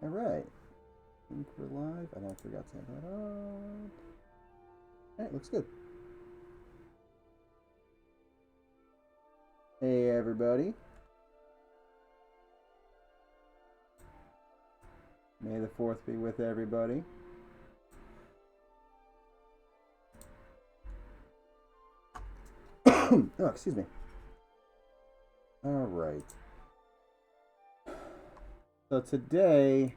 Alright. I think we're live. I forgot to have that on. Alright, looks good. Hey, everybody. May the 4th be with everybody. Oh, excuse me. Alright. So today,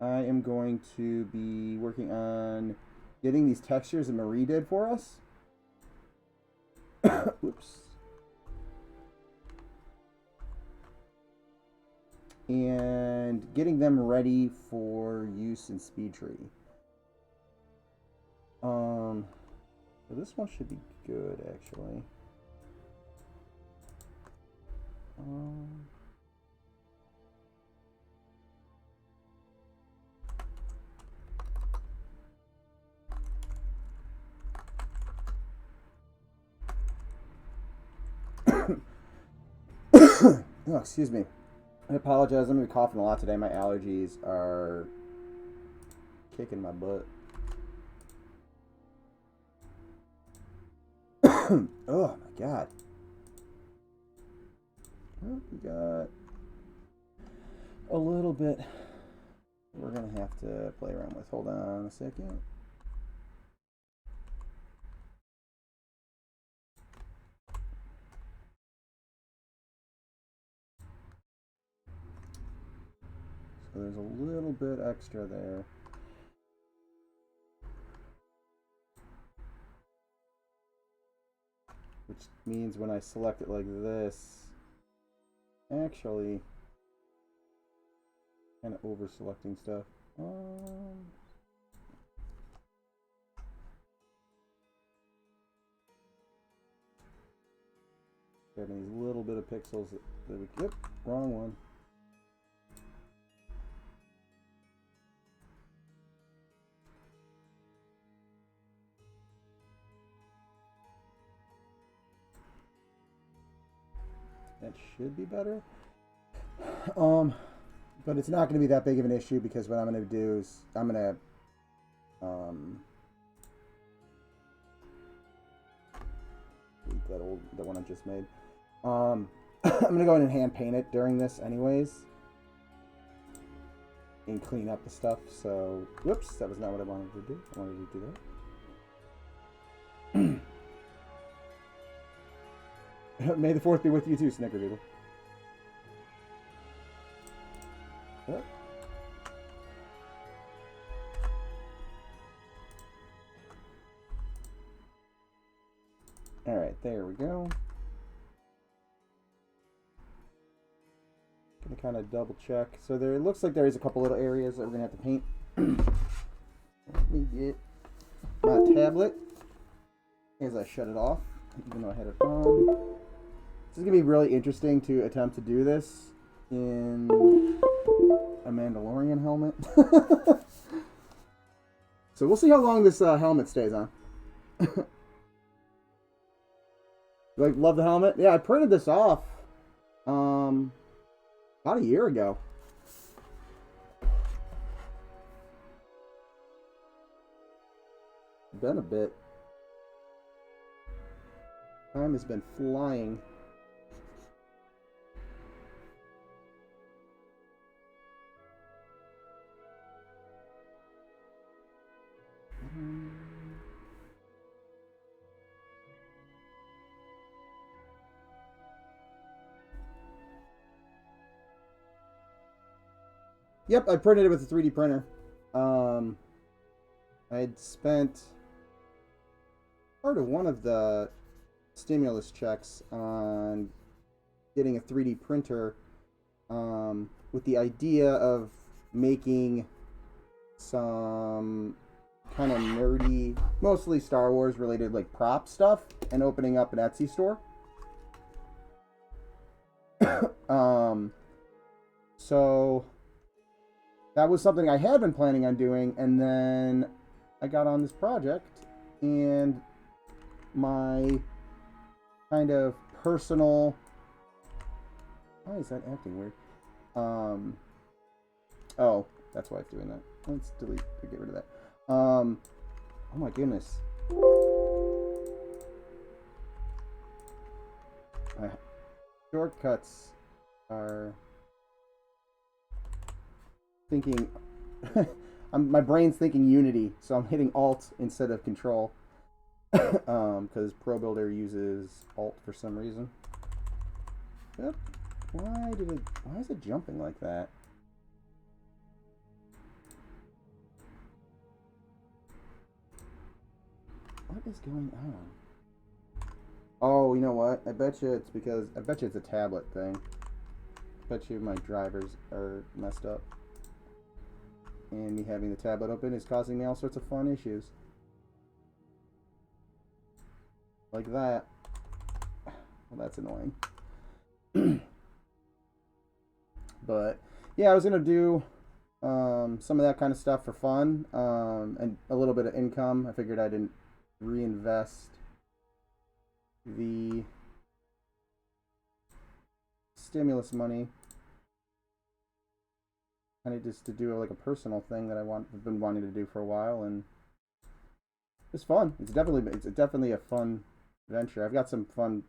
I am going to be working on getting these textures that Marie did for us. Oops. And getting them ready for use in Speedtree. So this one should be good, actually. Oh, excuse me. I apologize. I'm going to be coughing a lot today. My allergies are kicking my butt. Oh, my God. Well, we got a little bit we're going to have to play around with. Hold on a second. So there's a little bit extra there. Which means when I select it like this, actually, kind of over selecting stuff. Grabbing these little bit of pixels that we, yep, wrong one. That should be better. But it's not going to be that big of an issue because what I'm going to do is I'm going to delete the one I just made. I'm going to go in and hand paint it during this anyways and clean up the stuff. So, whoops, that was not what I wanted to do. I wanted to do that. May the 4th be with you too, Snickerdoodle. Yep. Alright, there we go. Gonna kind of double check. So there, it looks like there is a couple little areas that we're gonna have to paint. Let me get my tablet as I shut it off, even though I had it on. This is gonna be really interesting to attempt to do this in a Mandalorian helmet. So we'll see how long this helmet stays on. Like, love the helmet? Yeah, I printed this off about a year ago. Been a bit. Time has been flying. Yep, I printed it with a 3D printer. I had spent part of one of the stimulus checks on getting a 3D printer with the idea of making some kind of nerdy, mostly Star Wars related, like prop stuff and opening up an Etsy store. So that was something I had been planning on doing, and then I got on this project, and my kind of personal... Why is that acting weird? Oh, That's why it's doing that. Let's delete or get rid of that. Oh my goodness. My shortcuts are thinking... my brain's thinking Unity, so I'm hitting Alt instead of Control. Because Pro Builder uses Alt for some reason. Yep. Why is it jumping like that? What is going on? Oh, you know what? I bet you it's a tablet thing. I bet you my drivers are messed up. And me having the tablet open is causing me all sorts of fun issues. Like that. Well, that's annoying. But yeah, I was gonna do some of that kind of stuff for fun, and a little bit of income. I figured I didn't reinvest the stimulus money, kind of just to do like a personal thing that I've been wanting to do for a while, and it's fun. It's definitely a fun venture. I've got some fun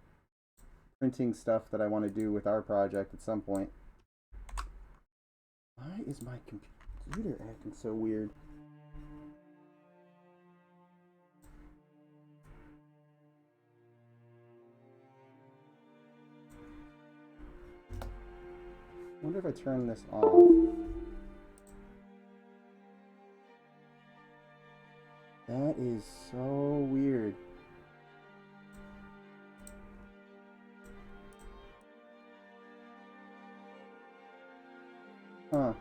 printing stuff that I want to do with our project at some point. Why is my computer acting so weird? I wonder if I turn this off. That is so weird. Huh.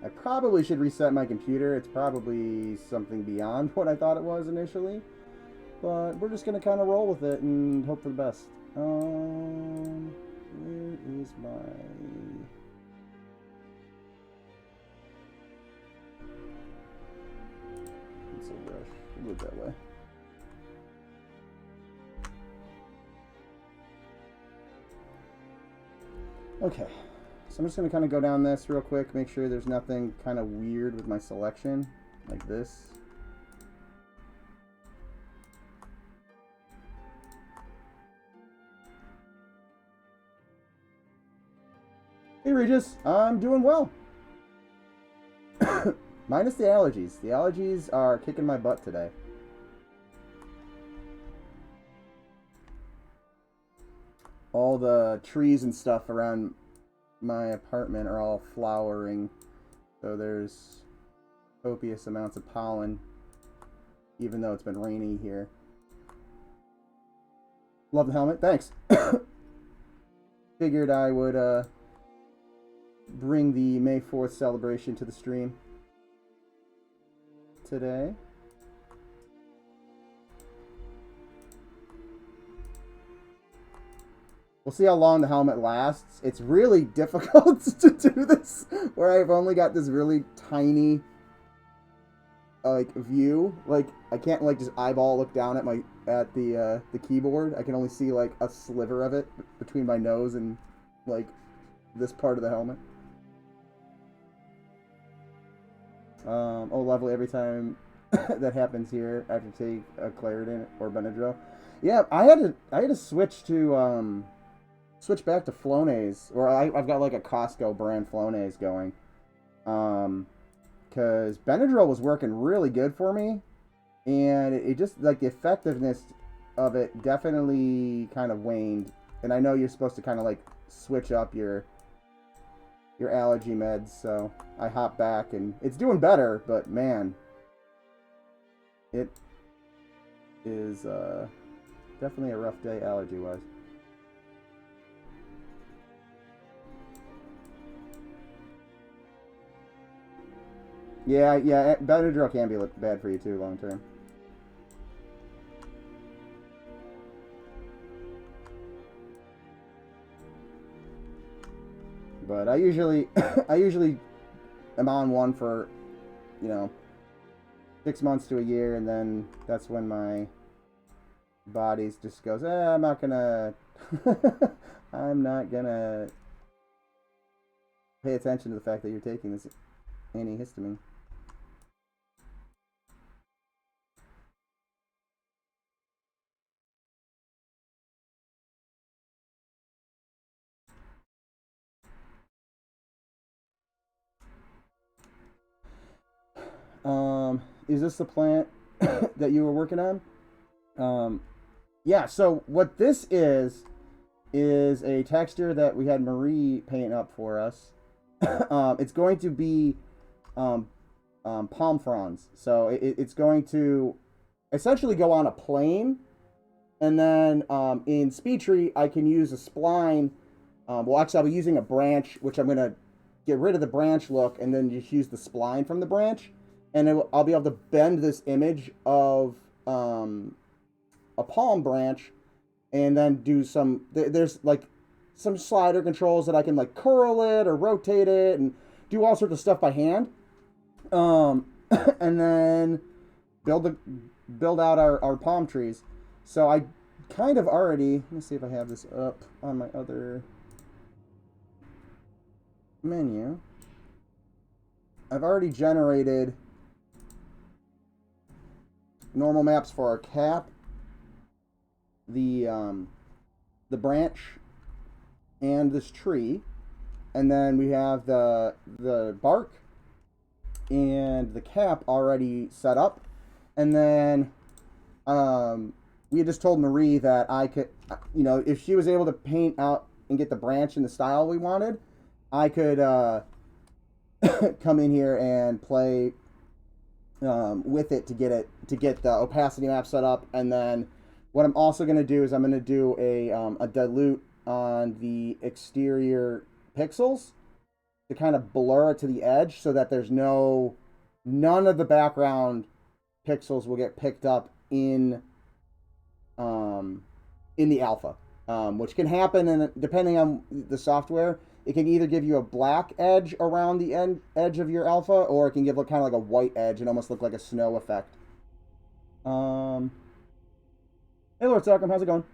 I probably should reset my computer. It's probably something beyond what I thought it was initially. But we're just going to kind of roll with it and hope for the best. Where is my... It's a rush. We'll do it that way. Okay, so I'm just going to kind of go down this real quick, make sure there's nothing kind of weird with my selection, like this. Hey Regis, I'm doing well. Minus the allergies. The allergies are kicking my butt today. All the trees and stuff around my apartment are all flowering, so there's copious amounts of pollen, even though it's been rainy here. Love the helmet, thanks. Figured I would bring the May 4th celebration to the stream today. We'll see how long the helmet lasts. It's really difficult to do this, where I've only got this really tiny, like, view. Like, I can't, like, just eyeball look down at the keyboard. I can only see, like, a sliver of it between my nose and, like, this part of the helmet. Oh, lovely. Every time that happens here, I have to take a Claritin or Benadryl. Yeah, I had to switch to, switch back to Flonase, or I've got like a Costco brand Flonase going, because Benadryl was working really good for me, and it just, like, the effectiveness of it definitely kind of waned. And I know you're supposed to kind of like switch up your allergy meds, so I hopped back and it's doing better, but man, it is definitely a rough day allergy wise. Yeah, Benadryl can be bad for you too, long term. But I usually am on one for, 6 months to a year, and then that's when my body just goes, I'm not gonna I'm not gonna pay attention to the fact that you're taking this antihistamine. Is this the plant that you were working on? Yeah, so what this is a texture that we had Marie paint up for us. It's going to be palm fronds. So it's going to essentially go on a plane. And then in Speedtree, I can use a spline. Well, actually, I'll be using a branch, which I'm going to get rid of the branch look and then just use the spline from the branch. And I'll be able to bend this image of a palm branch and then do some, there's like some slider controls that I can like curl it or rotate it and do all sorts of stuff by hand. And then build out our palm trees. So I kind of already, let me see if I have this up on my other menu. I've already generated normal maps for our cap, the branch, and this tree, and then we have the bark and the cap already set up, and then we just told Marie that I could, you know, if she was able to paint out and get the branch in the style we wanted, I could come in here and play with it to get the opacity map set up. And then what I'm also going to do is I'm going to do a dilute on the exterior pixels to kind of blur it to the edge so that there's none of the background pixels will get picked up in the alpha, which can happen, and depending on the software, it can either give you a black edge around the edge of your alpha, or it can give kind of like a white edge and almost look like a snow effect. Hey, Lord Suckham, how's it going?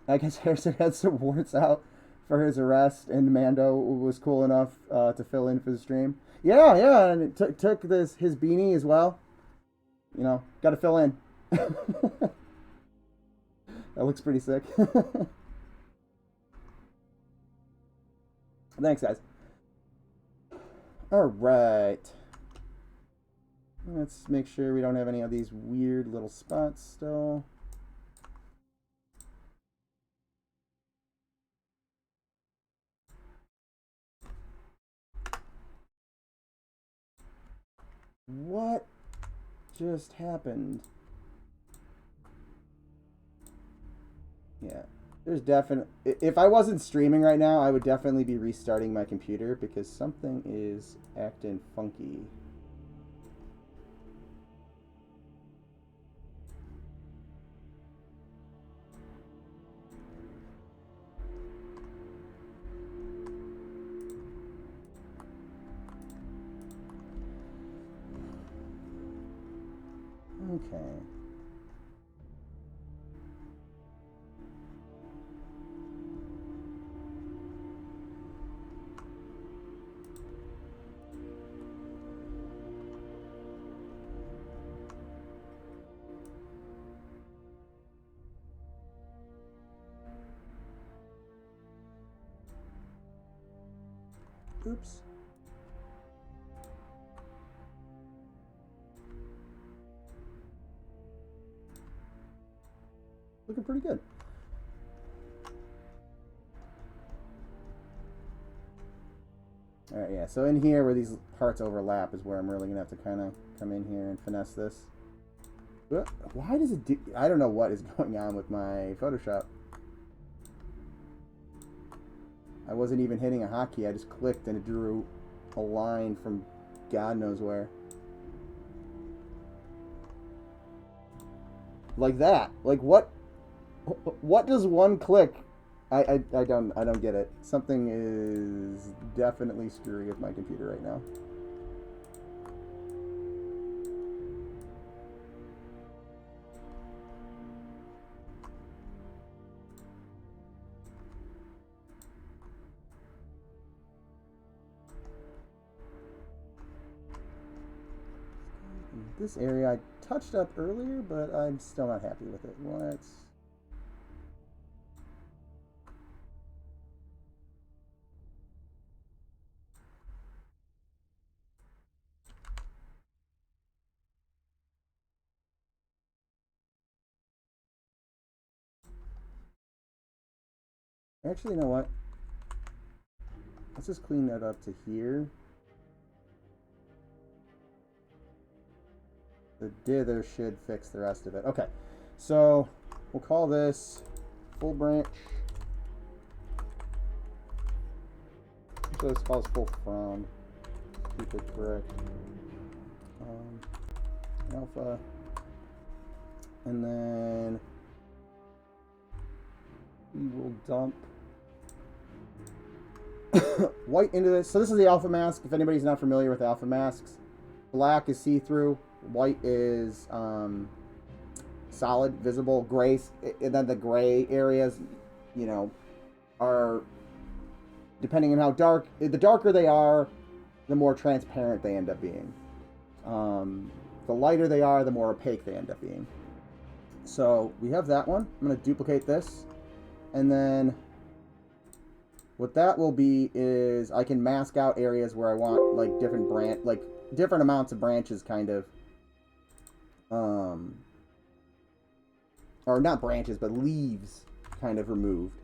I guess Harrison had some warrants out for his arrest, and Mando was cool enough to fill in for the stream. Yeah, and it took his beanie as well. You know, got to fill in. That looks pretty sick. Thanks, guys. All right. Let's make sure we don't have any of these weird little spots still. What just happened? Yeah, there's definitely, if I wasn't streaming right now, I would definitely be restarting my computer because something is acting funky. Okay. Oops. Looking pretty good. Alright, yeah, so in here where these parts overlap is where I'm really going to have to kind of come in here and finesse this. Why does it do... I don't know what is going on with my Photoshop. I wasn't even hitting a hotkey, I just clicked and it drew a line from God knows where. Like that. Like what does one click? I don't get it. Something is definitely screwy with my computer right now. This area I touched up earlier, but I'm still not happy with it. Let's... Actually, you know what? Let's just clean that up to here. The dither should fix the rest of it. Okay, so we'll call this full branch. So this calls full frond. Keep it correct. Alpha. And then we will dump white into this. So this is the alpha mask. If anybody's not familiar with alpha masks, black is see-through, white is solid, visible, gray, and then the gray areas, you know, are, depending on how dark, the darker they are, the more transparent they end up being. The lighter they are, the more opaque they end up being. So we have that one. I'm going to duplicate this, and then what that will be is I can mask out areas where I want like different amounts of branches, kind of, or not branches, but leaves kind of removed.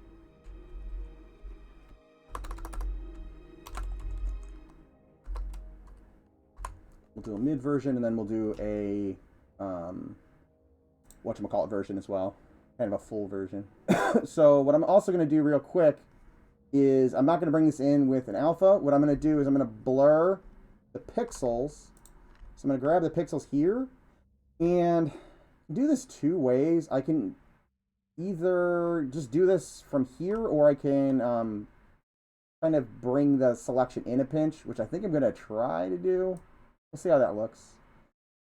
We'll do a mid version, and then we'll do a whatchamacallit version as well, kind of a full version. So what I'm also going to do real quick is I'm not going to bring this in with an alpha. What I'm going to do is I'm going to blur the pixels. So I'm going to grab the pixels here and do this two ways. I can either just do this from here, or I can kind of bring the selection in a pinch, which I think I'm going to try to do. We'll see how that looks.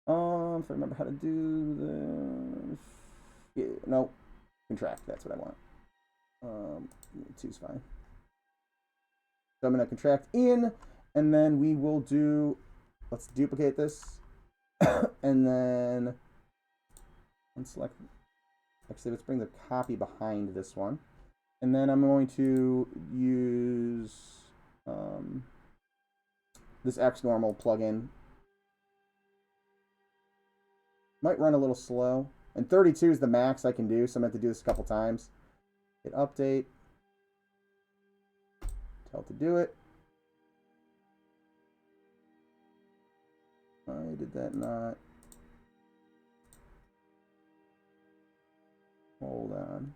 If I remember how to do this. Yeah, no, contract. That's what I want. 2's fine. So I'm going to contract in, and then we will do, let's duplicate this, and then unselect, actually let's bring the copy behind this one, and then I'm going to use this XNormal plugin. Might run a little slow, and 32 is the max I can do, so I'm going to have to do this a couple times. Hit update. Tell it to do it. Why did that not? Hold on.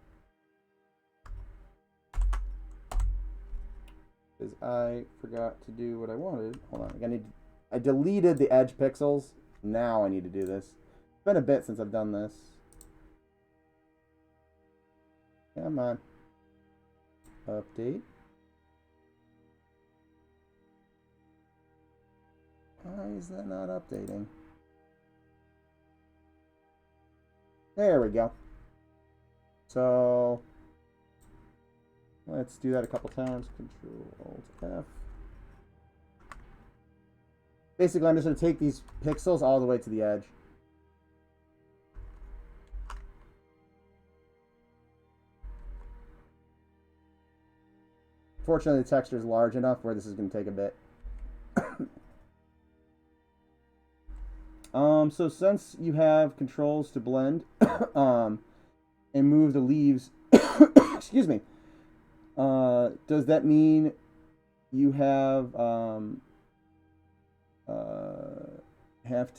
Because I forgot to do what I wanted. Hold on. I deleted the edge pixels. Now I need to do this. It's been a bit since I've done this. Come on. Update. Why is that not updating? There we go. So let's do that a couple times. Control-Alt-F. Basically, I'm just going to take these pixels all the way to the edge. Fortunately, the texture is large enough where this is going to take a bit. So since you have controls to blend and move the leaves, excuse me, does that mean you have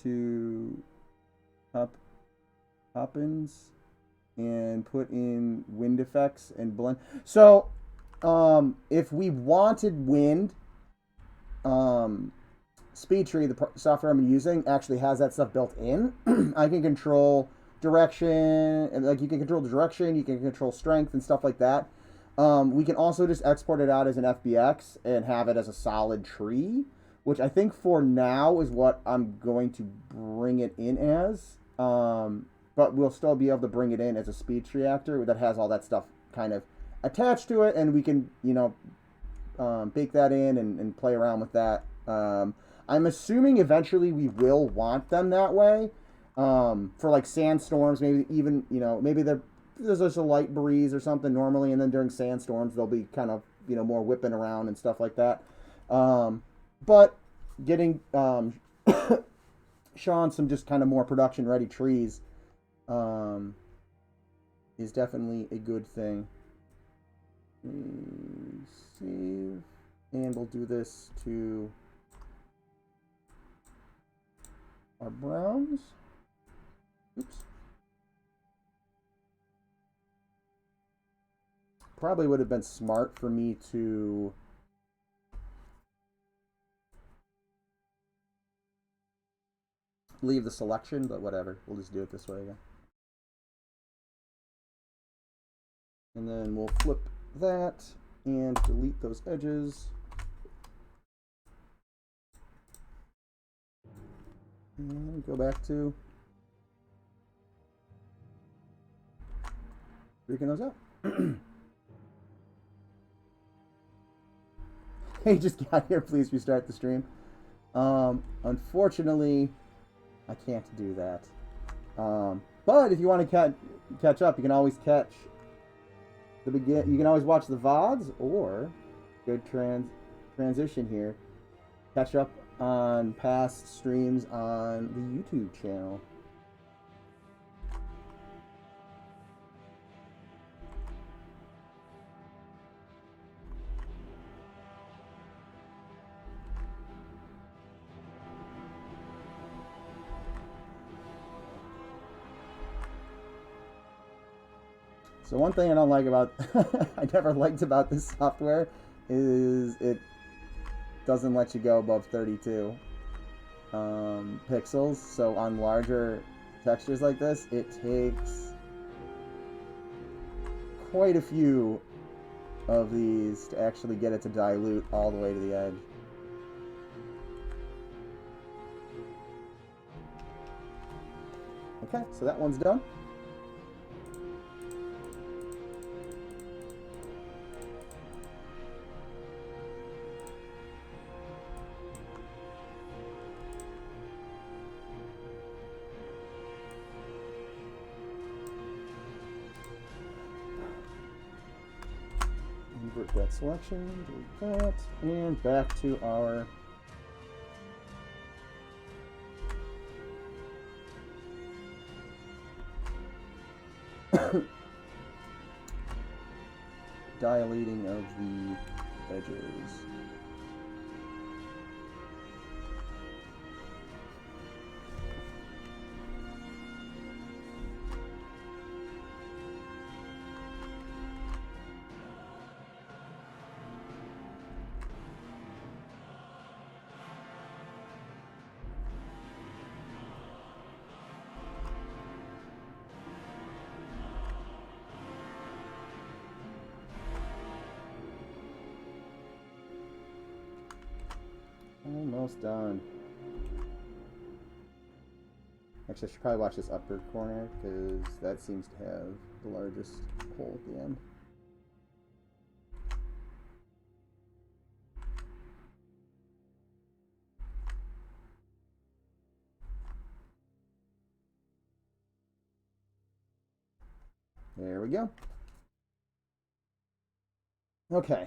to hop-ins and put in wind effects and blend? So if we wanted wind, Speedtree, the software I'm using, actually has that stuff built in. I can control direction, and like you can control the direction, you can control strength and stuff like that. We can also just export it out as an FBX and have it as a solid tree, which I think for now is what I'm going to bring it in as. But we'll still be able to bring it in as a Speedtree actor that has all that stuff kind of attached to it, and we can, you know, bake that in and play around with that. I'm assuming eventually we will want them that way. For like sandstorms, maybe even, you know, maybe there's just a light breeze or something normally, and then during sandstorms they'll be kind of, you know, more whipping around and stuff like that. But getting Sean some just kind of more production ready trees is definitely a good thing. Save, and we'll do this to our browns. Oops. Probably would have been smart for me to leave the selection, but whatever. We'll just do it this way again. And then we'll flip that and delete those edges. And go back to freaking those out. Hey, just got here. Please restart the stream. Unfortunately, I can't do that. But if you want to catch up, you can always catch the begin. You can always watch the VODs, or good transition here. Catch up on past streams on the YouTube channel. So one thing I don't like about, I never liked about this software is it doesn't let you go above 32 pixels. So on larger textures like this, it takes quite a few of these to actually get it to dilute all the way to the edge. Okay, so that one's done. Invert that selection, delete that, and back to our dilating of the edges. Almost done. Actually, I should probably watch this upper corner because that seems to have the largest hole at the end. There we go. Okay.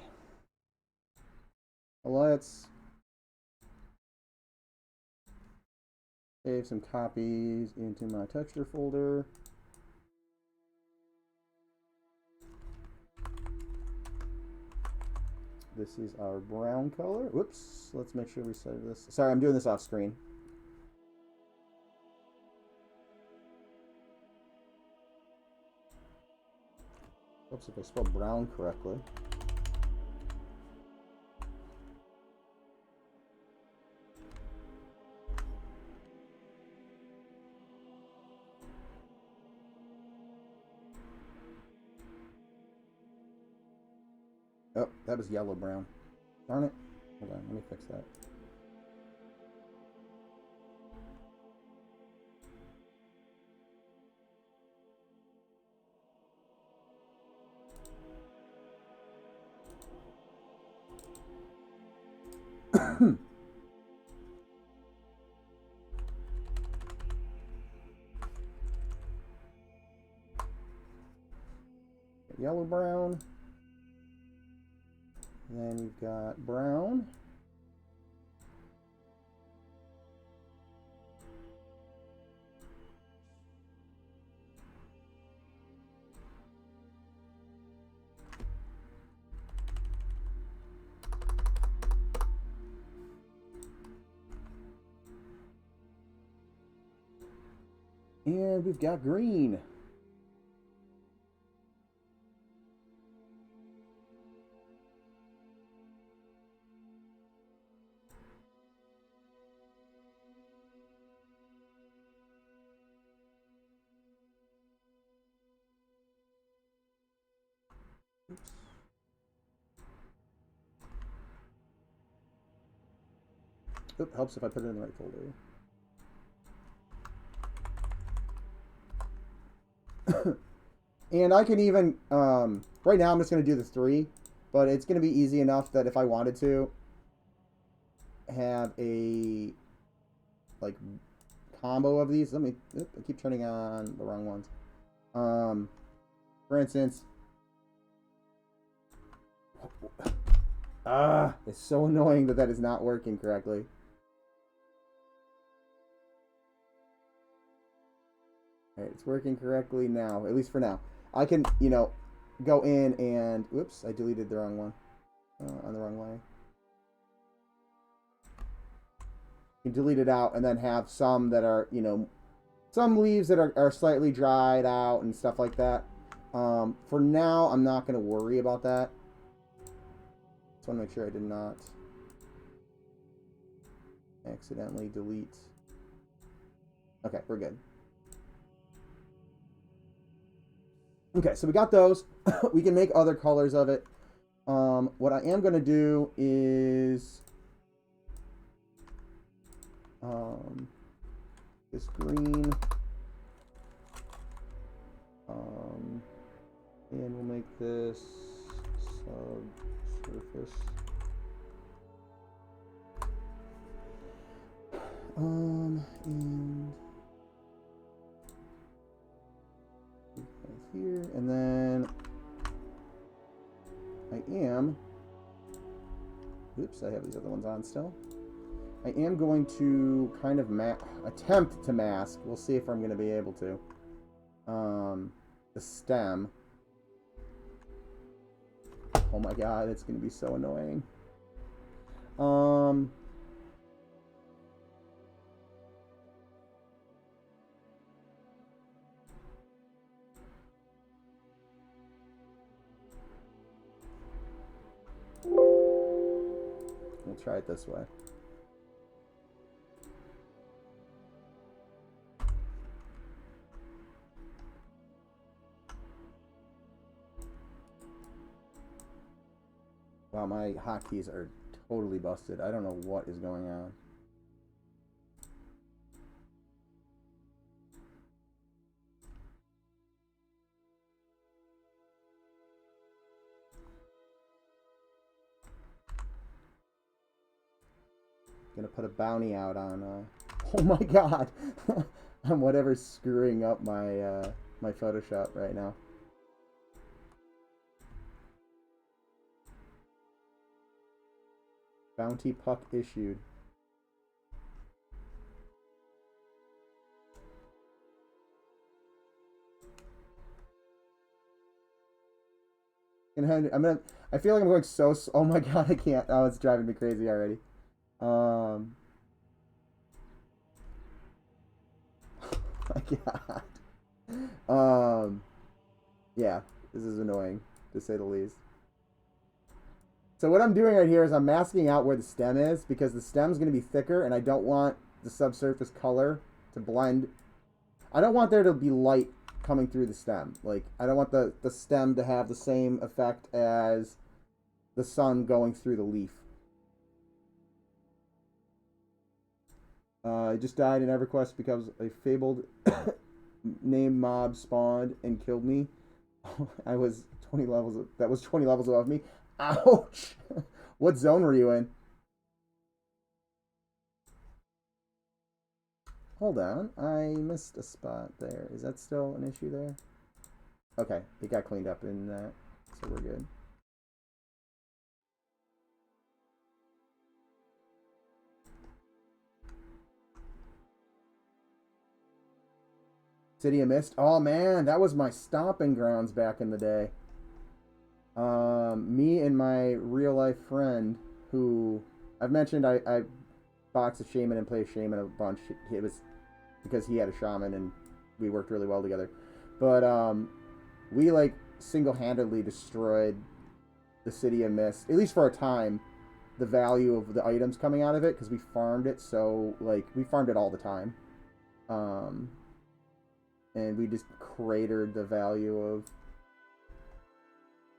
Let's save some copies into my texture folder. This is our brown color. Whoops, let's make sure we save this. Sorry, I'm doing this off screen. Oops, if I spelled brown correctly. Oh, that was yellow-brown. Darn it. Hold on, let me fix that. Then you've got brown. And we've got green. Oops. Oop, helps if I put it in the right folder. And I can even, right now I'm just going to do the 3, but it's going to be easy enough that if I wanted to have a, like, combo of these, I keep turning on the wrong ones. For instance, it's so annoying that is not working correctly. Alright, it's working correctly now, at least for now. I can, you know, go in and... Whoops, I deleted the wrong one. On the wrong way. You can delete it out and then have some that are, you know... Some leaves that are slightly dried out and stuff like that. For now, I'm not going to worry about that. Just want to make sure I did not accidentally delete. Okay, we're good. Okay, so we got those. We can make other colors of it. What I am going to do is this green, and we'll make this subsurface. And here, and then I am, oops, I have these other ones on still. I am going to kind of attempt to mask. We'll see if I'm going to be able to. The stem. Oh my god, it's going to be so annoying. We'll try it this way. Wow, my hotkeys are totally busted. I don't know what is going on. Gonna put a bounty out on oh my god. On whatever's screwing up my my Photoshop right now. Bounty puck issued. I feel like I'm going so... Oh my god, I can't. Oh, it's driving me crazy already. Oh my god. Yeah, this is annoying, to say the least. So what I'm doing right here is I'm masking out where the stem is, because the stem's going to be thicker, and I don't want the subsurface color to blend. I don't want there to be light coming through the stem. Like, I don't want the stem to have the same effect as the sun going through the leaf. I just died in EverQuest because a fabled named mob spawned and killed me. I was 20 levels. That was 20 levels above me. Ouch! What zone were you in? Hold on. I missed a spot there. Is that still an issue there? Okay. It got cleaned up in that. So we're good. City of Mist. Oh man, that was my stomping grounds back in the day. Me and my real life friend, who I've mentioned, I box a shaman and play a shaman a bunch. It was because he had a shaman and we worked really well together. But we like single-handedly destroyed the City of Mist, at least for a time. The value of the items coming out of it, because we farmed it, so like we farmed it all the time, and we just cratered the value of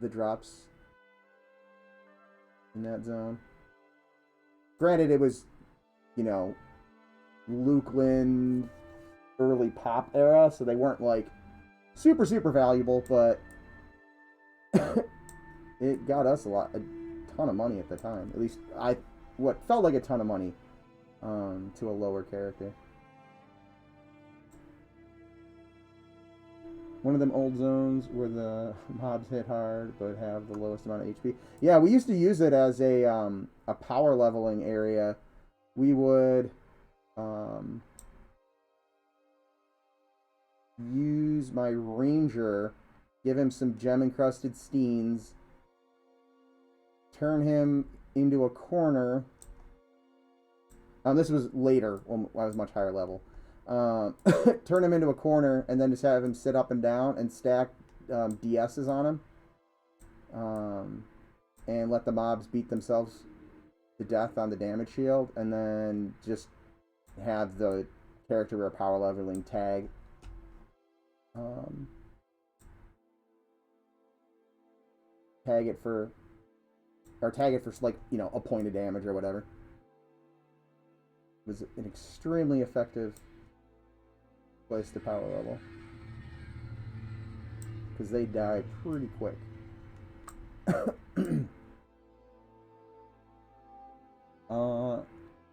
the drops in that zone. Granted, it was, you know, Lukeland early pop era, so they weren't like super valuable, but it got us a ton of money at the time. At least what felt like a ton of money to a lower character. One of them old zones where the mobs hit hard but have the lowest amount of HP. Yeah, we used to use it as a power leveling area. We would use my ranger, give him some gem encrusted steens, turn him into a corner. This was later when I was much higher level. Turn him into a corner and then just have him sit up and down and stack DSs on him, and let the mobs beat themselves to death on the damage shield, and then just have the character we're power leveling tag tag it for like, you know, a point of damage or whatever. It was an extremely effective place to power level, because they die pretty quick.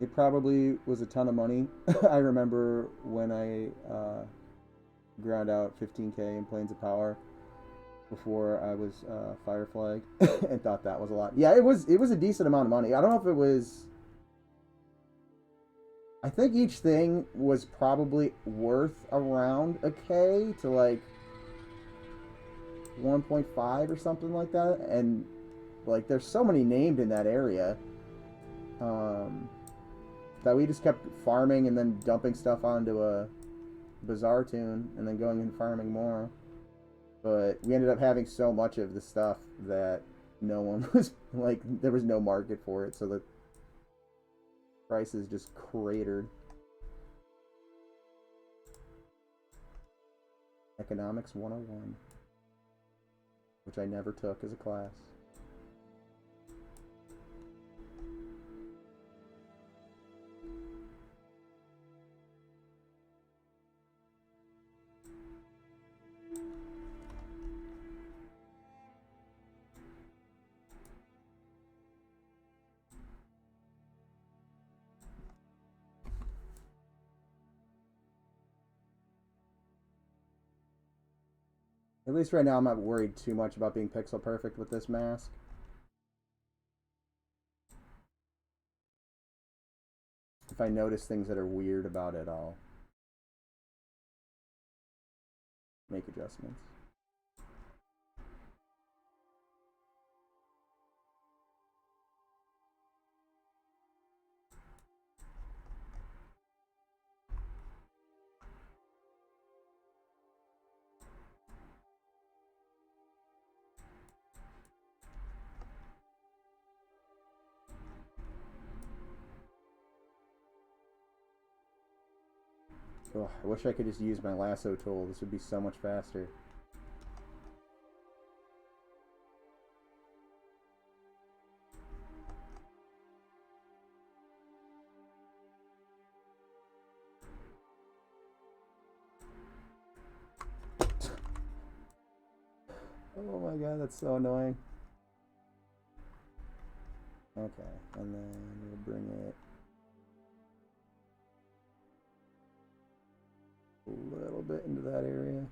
It probably was a ton of money. I remember when I ground out 15k in Plains of Power before I was fire flagged and thought that was a lot. Yeah, it was a decent amount of money. I don't know if it was, I think each thing was probably worth around a K to like 1.5 or something like that. And like there's so many named in that area that we just kept farming and then dumping stuff onto a Bazaar tune and then going and farming more. But we ended up having so much of the stuff that no one was like, there was no market for it, so the prices just cratered. Economics 101, which I never took as a class. At least right now I'm not worried too much about being pixel perfect with this mask. If I notice things that are weird about it, I'll make adjustments. Oh, I wish I could just use my lasso tool. This would be so much faster. Oh my god, that's so annoying. Okay, and then we'll bring it a little bit into that area.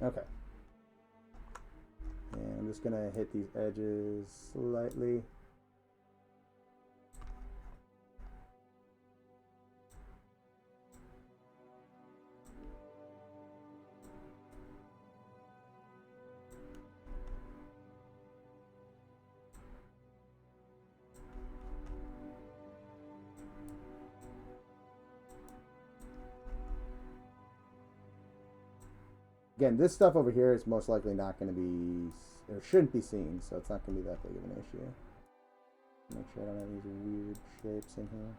Okay. And I'm just gonna hit these edges slightly. Again, this stuff over here is most likely not going to be, or shouldn't be seen, so it's not going to be that big of an issue. Make sure I don't have these weird shapes in here.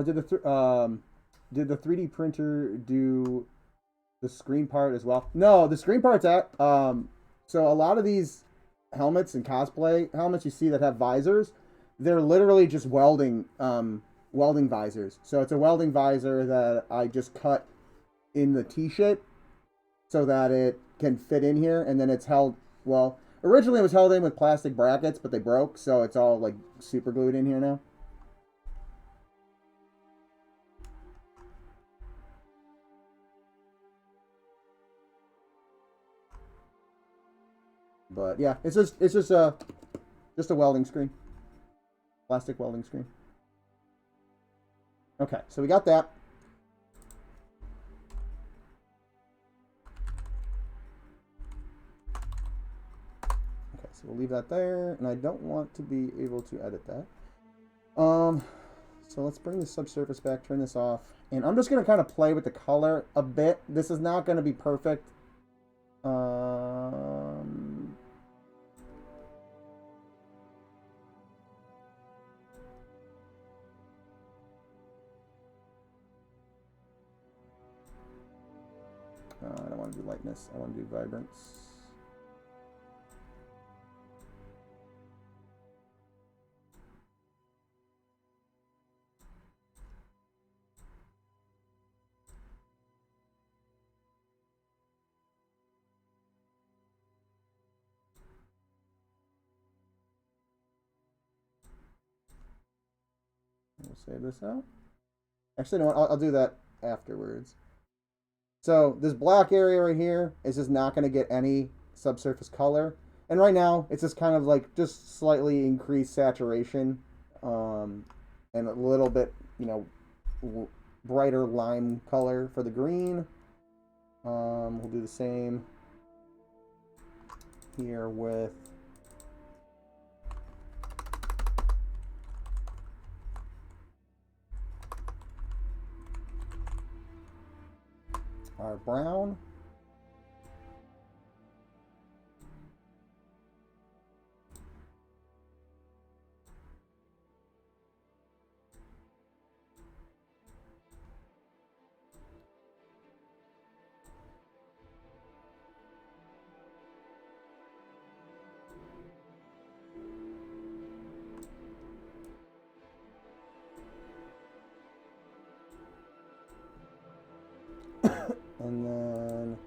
Did the 3D printer do the screen part as well? No, the screen part's at so a lot of these helmets and cosplay helmets you see that have visors, they're literally just welding visors. So it's a welding visor that I just cut in the T shape so that it can fit in here, and then it's held, well, originally it was held in with plastic brackets, but they broke, so it's all like super glued in here now. But yeah, it's just a welding screen, plastic welding screen. Okay, so we got that. Okay, so we'll leave that there, and I don't want to be able to edit that. So let's bring the subsurface back, turn this off, and I'm just gonna kind of play with the color a bit. This is not gonna be perfect. I don't want to do lightness. I want to do vibrance. We'll save this out. Actually, no, I'll do that afterwards. So this black area right here is just not going to get any subsurface color. And right now, it's just kind of like just slightly increased saturation and a little bit, you know, brighter lime color for the green. We'll do the same here with our brown. And then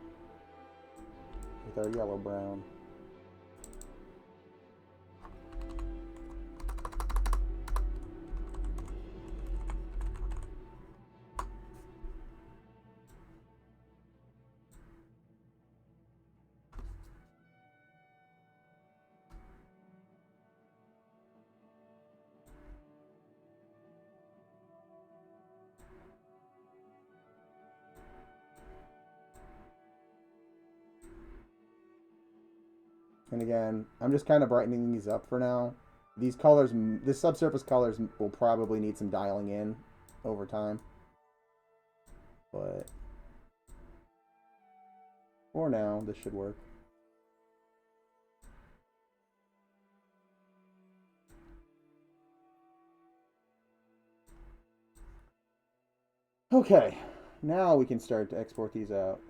with our yellow brown. And again, I'm just kind of brightening these up for now. These colors, the subsurface colors will probably need some dialing in over time. But for now, this should work. Okay, now we can start to export these out.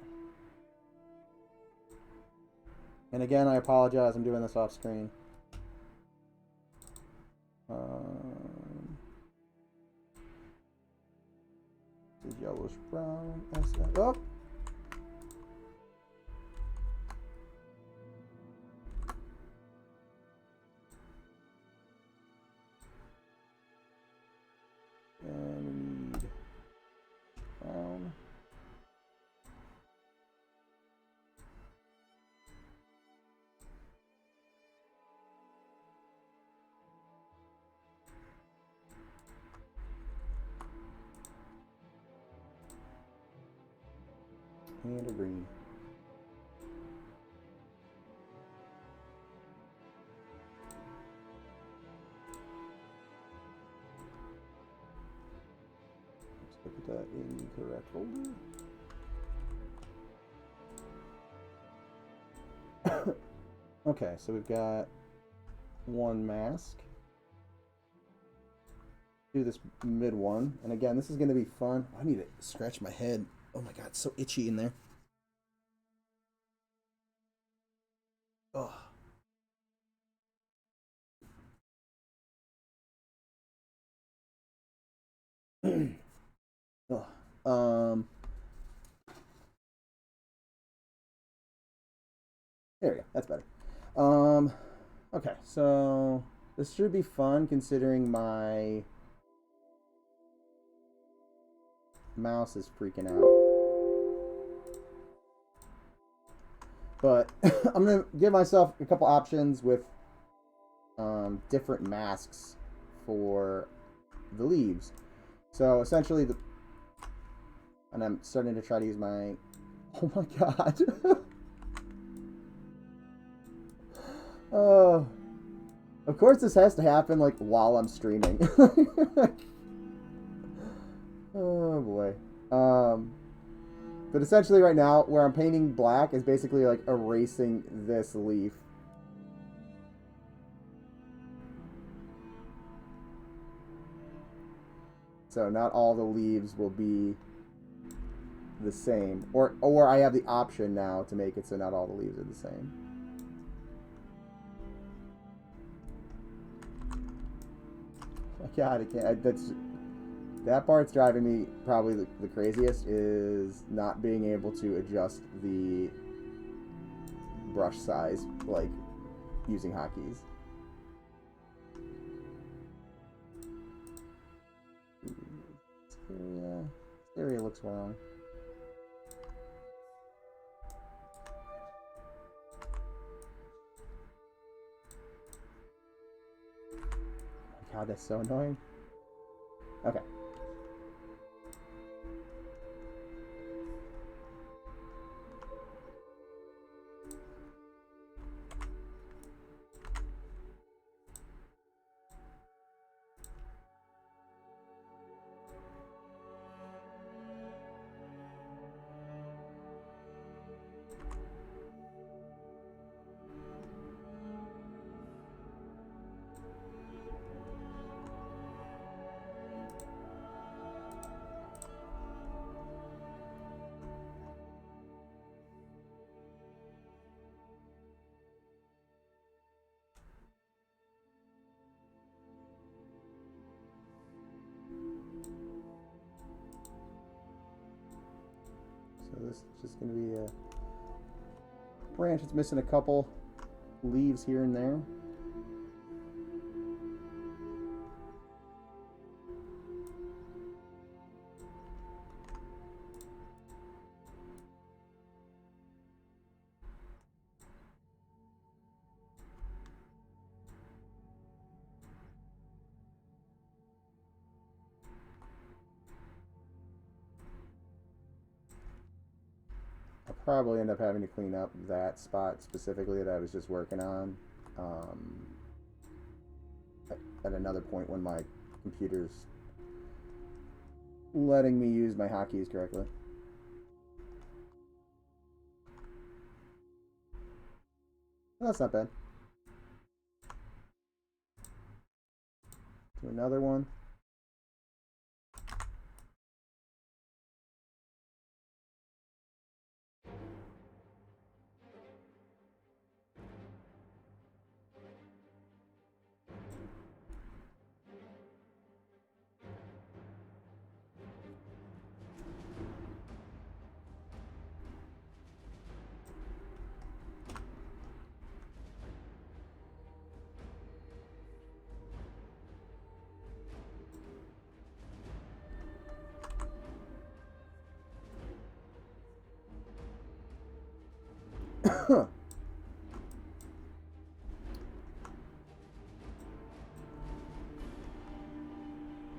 And again, I apologize, I'm doing this off screen. This is yellowish brown. Oh! And we need brown. And a green. Let's put that in the correct folder. Okay, so we've got one mask. Do this mid one, and again, this is going to be fun. I need to scratch my head. Oh my god, it's so itchy in there. Oh. Oh. There we go. That's better. Okay, so this should be fun considering my mouse is freaking out. But I'm going to give myself a couple options with different masks for the leaves. So essentially, and I'm starting to try to use my... Oh my god. Oh, of course this has to happen like while I'm streaming. Oh boy. But essentially right now where I'm painting black is basically like erasing this leaf. So not all the leaves will be the same, or I have the option now to make it so not all the leaves are the same. God, I can't. That part's driving me probably the craziest, is not being able to adjust the brush size like using hotkeys. This area looks wrong. God, that's so annoying. Okay. So this is just going to be a branch that's missing a couple leaves here and there. Probably end up having to clean up that spot specifically that I was just working on at another point when my computer's letting me use my hotkeys correctly. That's not bad. Do another one.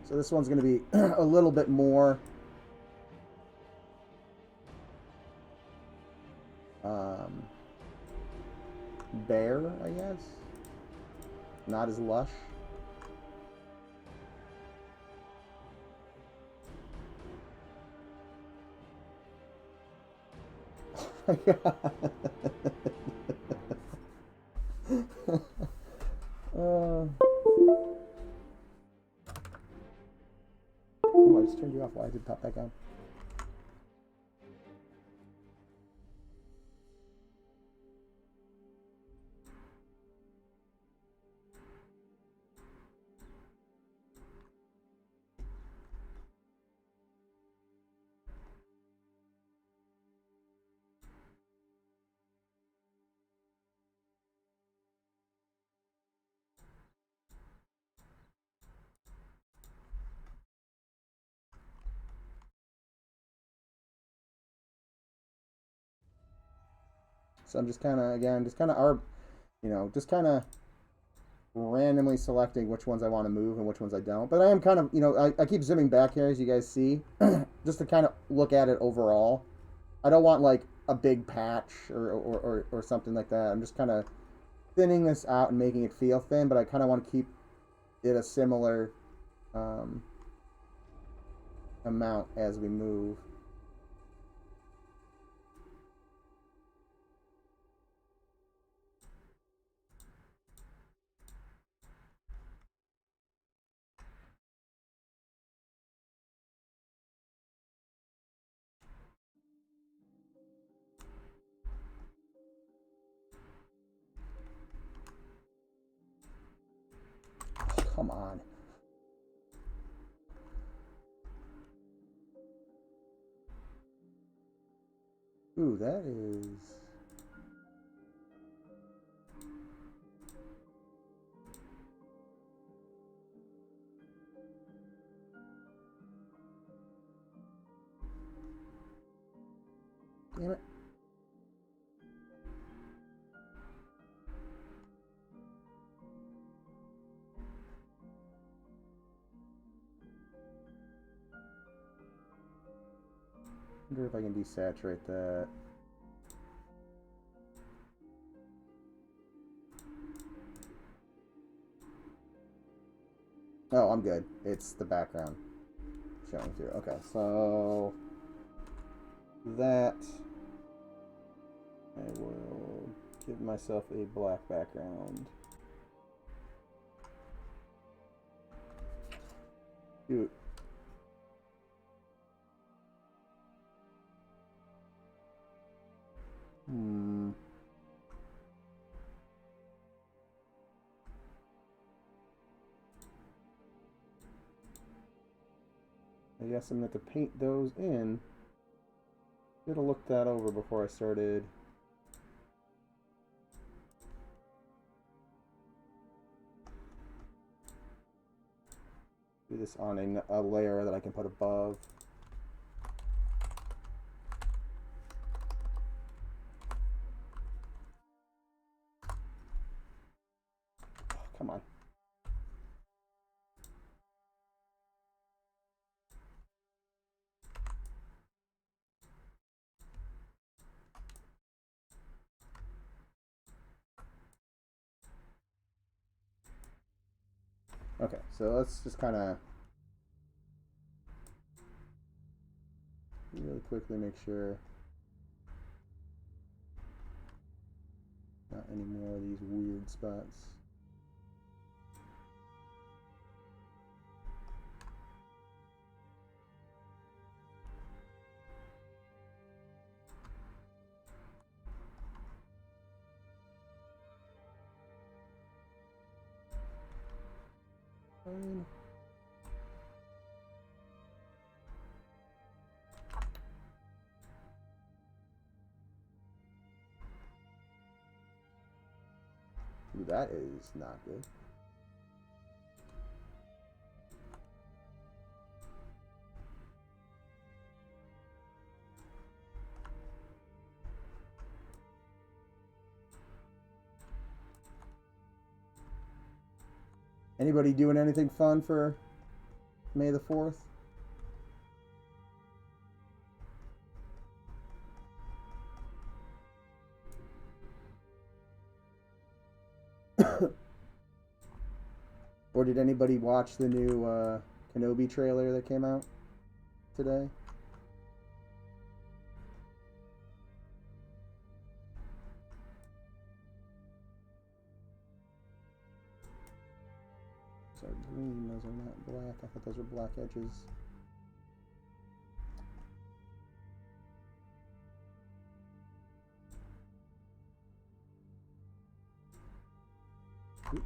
So this one's going to be a little bit more bare, I guess. Not as lush. Oh my god. Oh, I just turned you off. Why did it pop back on? So I'm just kind of, again, just kind of, just kind of randomly selecting which ones I want to move and which ones I don't. But I am kind of, I keep zooming back here, as you guys see, just to kind of look at it overall. I don't want, like, a big patch or something like that. I'm just kind of thinning this out and making it feel thin, but I kind of want to keep it a similar amount as we move. Come on. Ooh, that is... Damn it. I wonder if I can desaturate that. Oh, I'm good. It's the background showing through. Okay, so that I will give myself a black background. Dude. I guess I'm going to have to paint those in. Should have looked that over before I started. Do this on a layer that I can put above. Oh, come on. Okay, so let's just kind of really quickly make sure not any more of these weird spots. Fine. Ooh, that is not good. Anybody doing anything fun for May the 4th? Or did anybody watch the new Kenobi trailer that came out today? Those are green, those are not black. I thought those were black edges. Oops.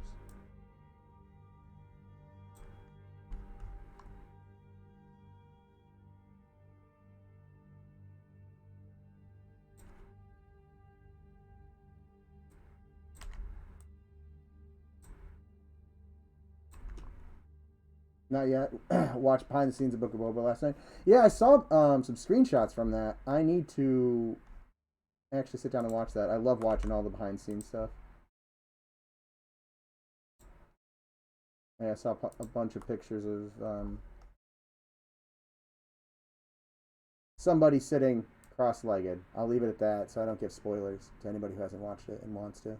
Not yet. Watched behind the scenes of Book of Boba last night. Yeah, I saw some screenshots from that. I need to actually sit down and watch that. I love watching all the behind the scenes stuff. Yeah, I saw a bunch of pictures of somebody sitting cross-legged. I'll leave it at that so I don't give spoilers to anybody who hasn't watched it and wants to.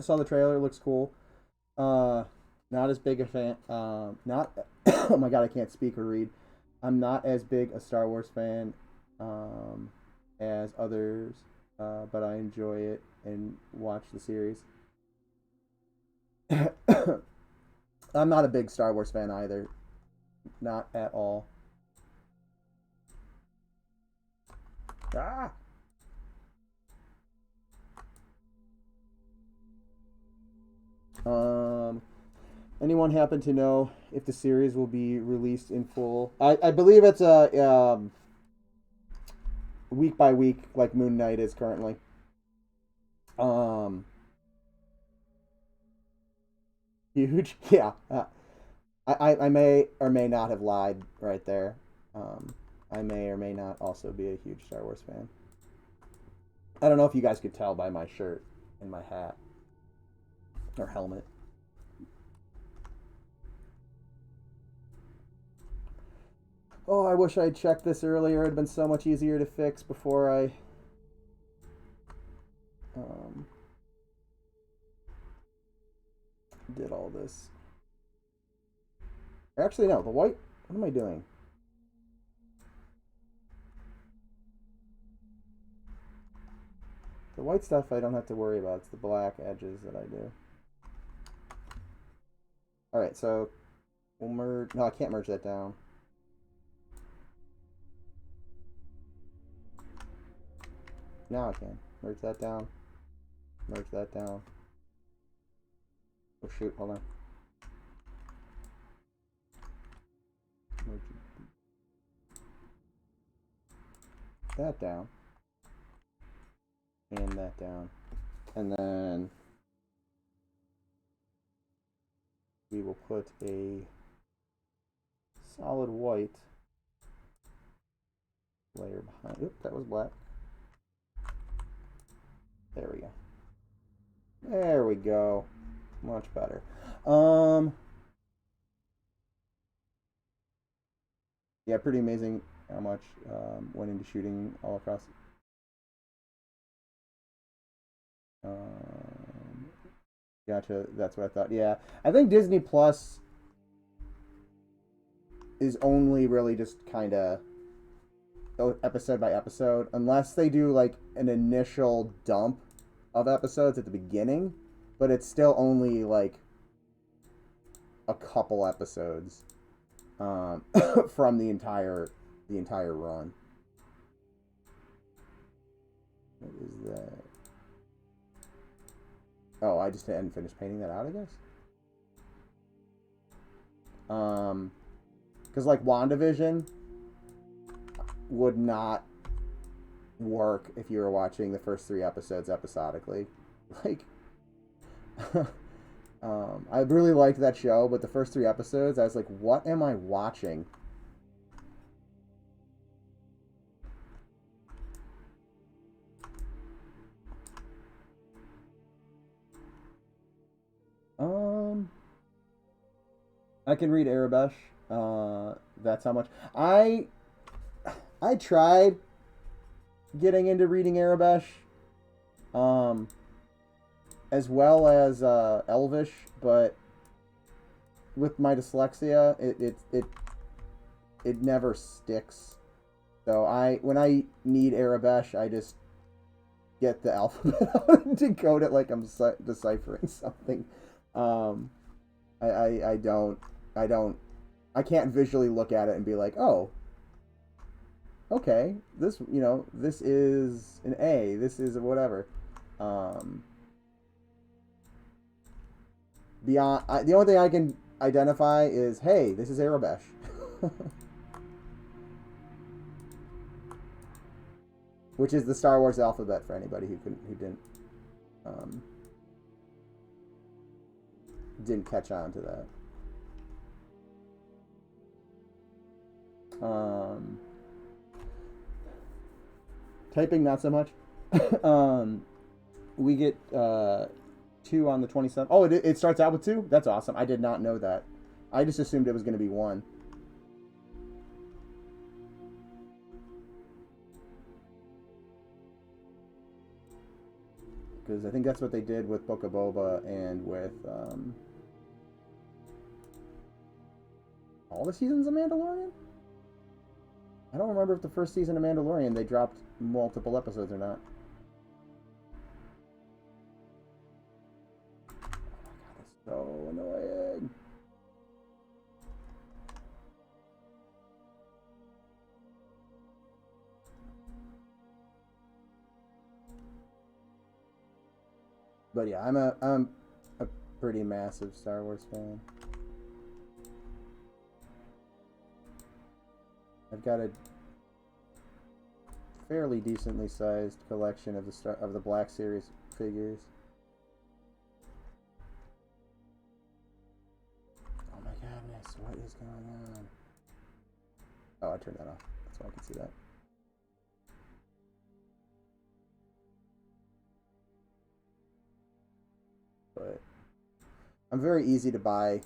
Saw the trailer, looks cool. Not as big a fan. Not. Oh my god, I can't speak or read. I'm not as big a Star Wars fan as others, but I enjoy it and watch the series. I'm not a big Star Wars fan either. Not at all. Ah! Anyone happen to know if the series will be released in full? I believe it's a week by week, like Moon Knight is currently. Huge, yeah. I may or may not have lied right there. I may or may not also be a huge Star Wars fan. I don't know if you guys could tell by my shirt and my hat or helmet. Oh, I wish I'd checked this earlier. It'd been so much easier to fix before I did all this. Actually, no. The white... What am I doing? The white stuff I don't have to worry about. It's the black edges that I do. Alright, so we'll merge... No, I can't merge that down. Now I can. Merge that down. Merge that down. Oh shoot, hold on. Merge that down. And that down. And then we will put a solid white layer behind. Oop, that was black. There we go. There we go. Much better. Yeah, pretty amazing how much went into shooting all across. Gotcha. That's what I thought. Yeah, I think Disney Plus is only really just kind of episode by episode, unless they do like an initial dump of episodes at the beginning, but it's still only like a couple episodes from the entire run. What is that? Oh, I just hadn't finished painting that out, I guess. Because like WandaVision would not work if you were watching the first 3 episodes episodically. Like, I really liked that show, but the first 3 episodes, I was like, what am I watching? I can read Arabesh. That's how much I tried getting into reading Arabesh, as well as Elvish, but with my dyslexia, it never sticks. So when I need Arabesh, I just get the alphabet out and decode it like I'm deciphering something. I can't visually look at it and be like, oh, okay, this is an A, this is a whatever. Beyond the only thing I can identify is, hey, this is Arabesh. Which is the Star Wars alphabet for anybody who didn't catch on to that. Typing not so much. We get 2 on the 27th. Oh, it starts out with 2? That's awesome. I did not know that. I just assumed it was going to be 1. Because I think that's what they did with Book of Boba and with all the seasons of Mandalorian? I don't remember if the first season of Mandalorian they dropped multiple episodes or not. Oh my god, that's so annoying. But yeah, I'm a pretty massive Star Wars fan. I've got a fairly decently sized collection of the Black Series figures. Oh my goodness, what is going on? Oh, I turned that off. That's why I can see that. But I'm very easy to buy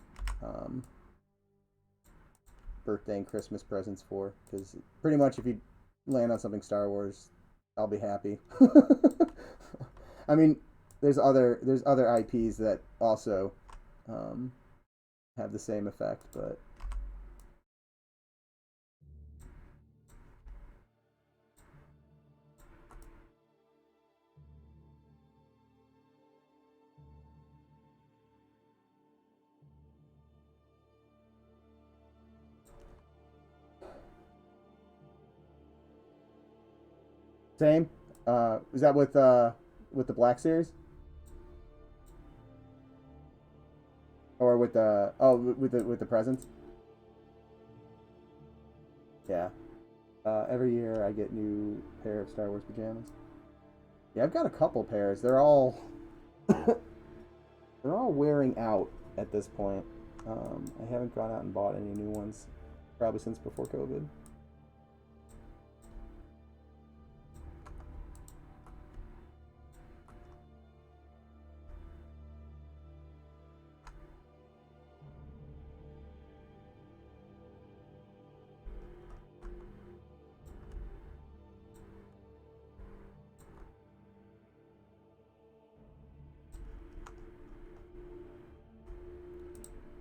birthday and Christmas presents for, because pretty much if you land on something Star Wars, I'll be happy. I mean, there's other IPs that also have the same effect, but same. Is that with the Black Series? Or with the with the presents? Yeah. Every year I get new pair of Star Wars pajamas. Yeah, I've got a couple pairs. They're all they're all wearing out at this point. I haven't gone out and bought any new ones probably since before COVID.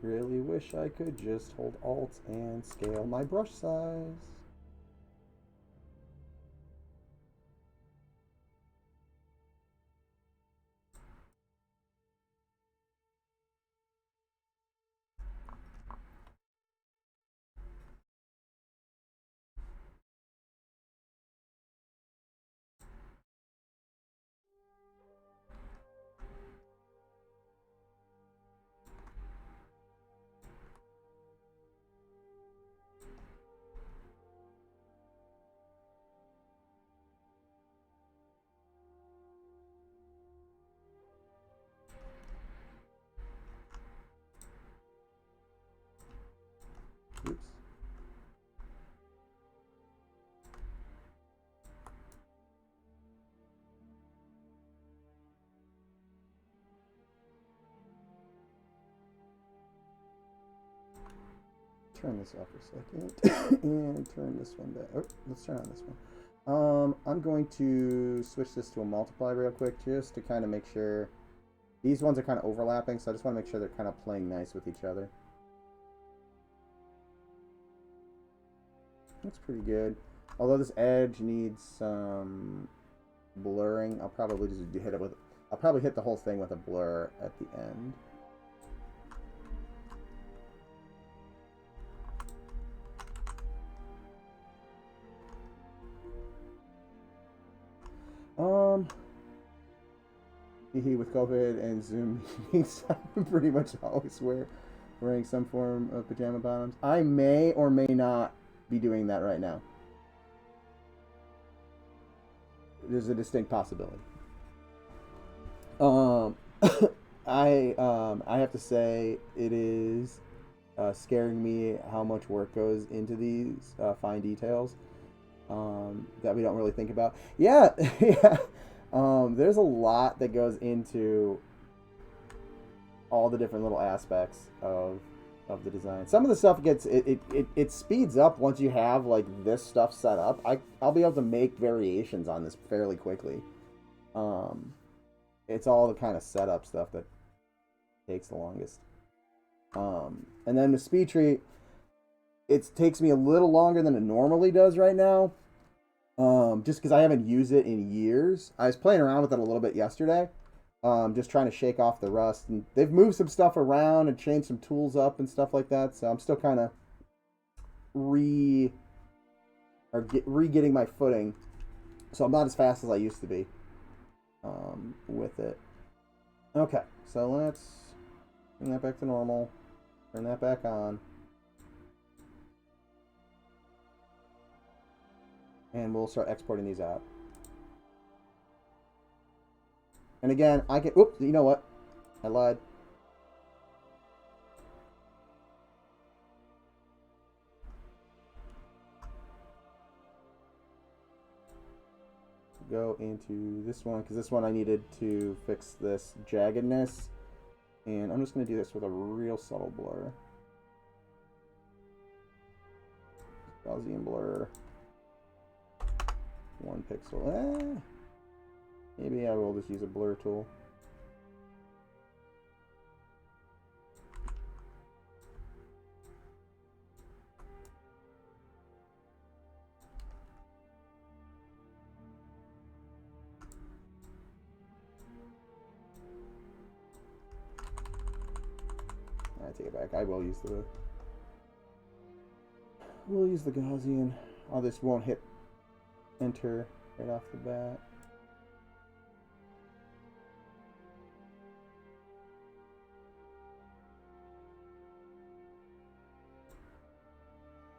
Really wish I could just hold Alt and scale my brush size. turn this off for a second and turn this one back. Oh, let's turn on this one. I'm going to switch this to a multiply real quick just to kind of make sure. These ones are kind of overlapping, so I just want to make sure they're kind of playing nice with each other. Looks pretty good. Although this edge needs some blurring, I'll probably just hit it with. I'll probably hit the whole thing with a blur at the end. With COVID and Zoom meetings, I'm pretty much always wearing some form of pajama bottoms. I may or may not be doing that right now. There's a distinct possibility. I have to say it is scaring me how much work goes into these fine details that we don't really think about. Yeah, yeah. There's a lot that goes into all the different little aspects of the design. Some of the stuff gets it speeds up once you have like this stuff set up. I'll be able to make variations on this fairly quickly. It's all the kind of setup stuff that takes the longest. And then the Speedtree, it takes me a little longer than it normally does right now. Just because I haven't used it in years. I was playing around with it a little bit yesterday. Just trying to shake off the rust. And they've moved some stuff around and changed some tools up and stuff like that. So I'm still kind of re-getting my footing. So I'm not as fast as I used to be with it. Okay, so let's bring that back to normal. Turn that back on. And we'll start exporting these out. And again, I can... Oops, you know what? I lied. Go into this one, because this one I needed to fix this jaggedness. And I'm just going to do this with a real subtle blur. Gaussian blur. 1 pixel. Maybe I will just use a blur tool. I take it back. I will use the. We'll use the Gaussian. Oh, this won't hit enter right off the bat.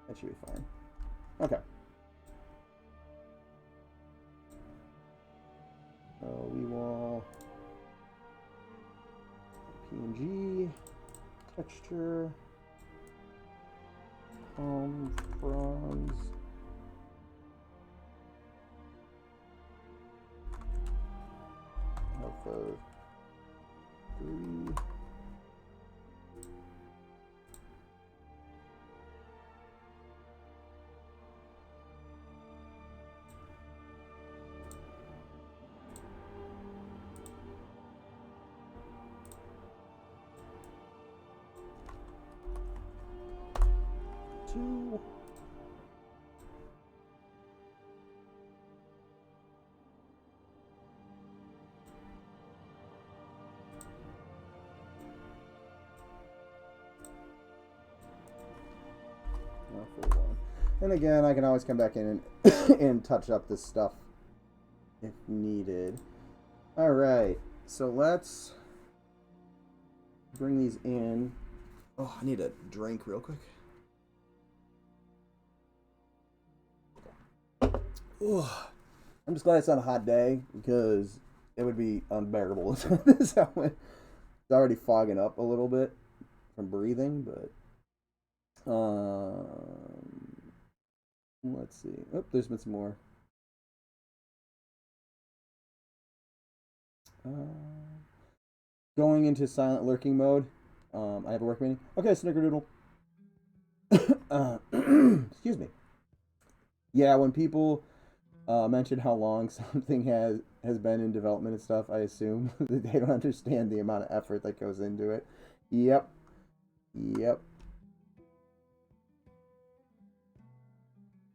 That should be fine. Okay. So we will PNG texture bronze. Alpha 3. And again, I can always come back in and touch up this stuff if needed. Alright, so let's bring these in. Oh, I need a drink real quick. Oh, I'm just glad it's not a hot day because it would be unbearable. It's already fogging up a little bit from breathing, but let's see. Oh, there's been some more. Going into silent lurking mode. I have a work meeting. Okay, Snickerdoodle. Excuse me. Yeah, when people mention how long something has been in development and stuff, I assume that they don't understand the amount of effort that goes into it. Yep. Yep.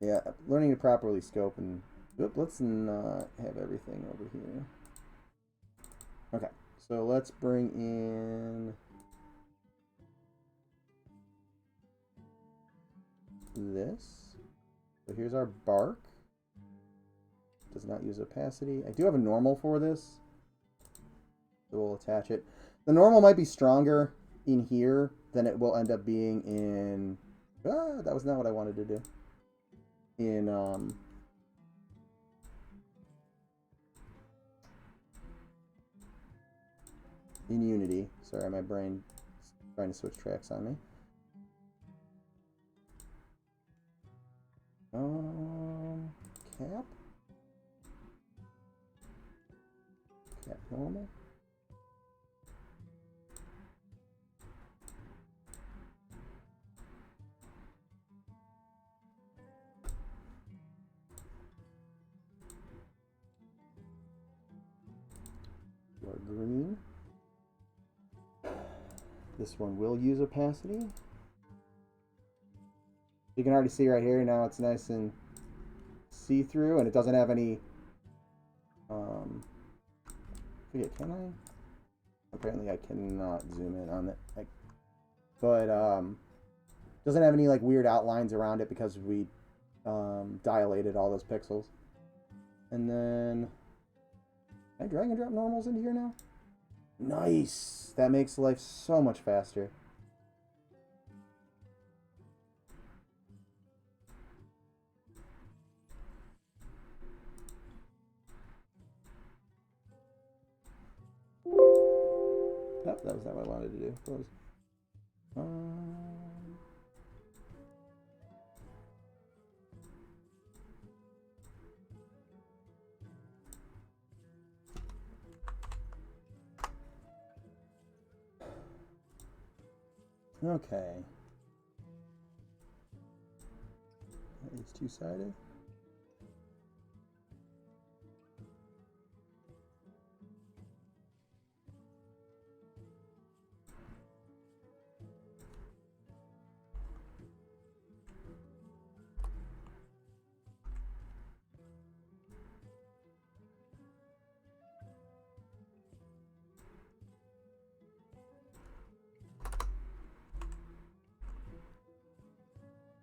Yeah, learning to properly scope and... Oop, let's not have everything over here. Okay, so let's bring in... this. So here's our bark. Does not use opacity. I do have a normal for this. So we'll attach it. The normal might be stronger in here than it will end up being in... Ah, that was not what I wanted to do. In Unity. Sorry, my brain is trying to switch tracks on me. Cap. Cap normal. Or green. This one will use opacity. You can already see right here now it's nice and see-through, and it doesn't have any forget, can I? Apparently I cannot zoom in on it. But doesn't have any like weird outlines around it because we dilated all those pixels. And then can I drag and drop normals into here now? Nice! That makes life so much faster. Oh, that was not what I wanted to do. Close. Okay. That is two-sided.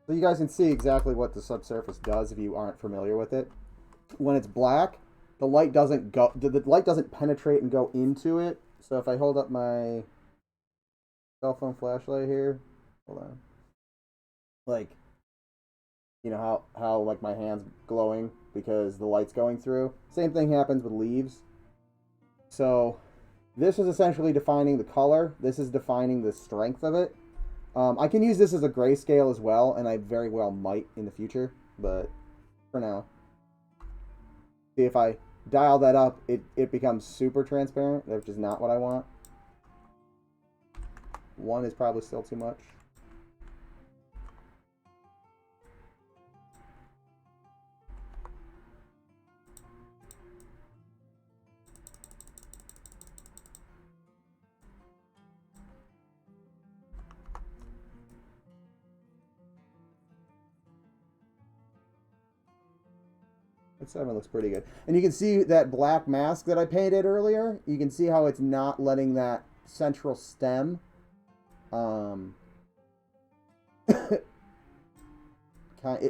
So you guys can see exactly what the subsurface does if you aren't familiar with it. When it's black, the light doesn't go. The light doesn't penetrate and go into it. So if I hold up my cell phone flashlight here, hold on. Like, you know how like my hand's glowing because the light's going through. Same thing happens with leaves. So this is essentially defining the color. This is defining the strength of it. I can use this as a grayscale as well, and I very well might in the future, but for now. See, if I dial that up, it becomes super transparent, which is not what I want. 1 is probably still too much. That 7 looks pretty good. And you can see that black mask that I painted earlier. You can see how it's not letting that central stem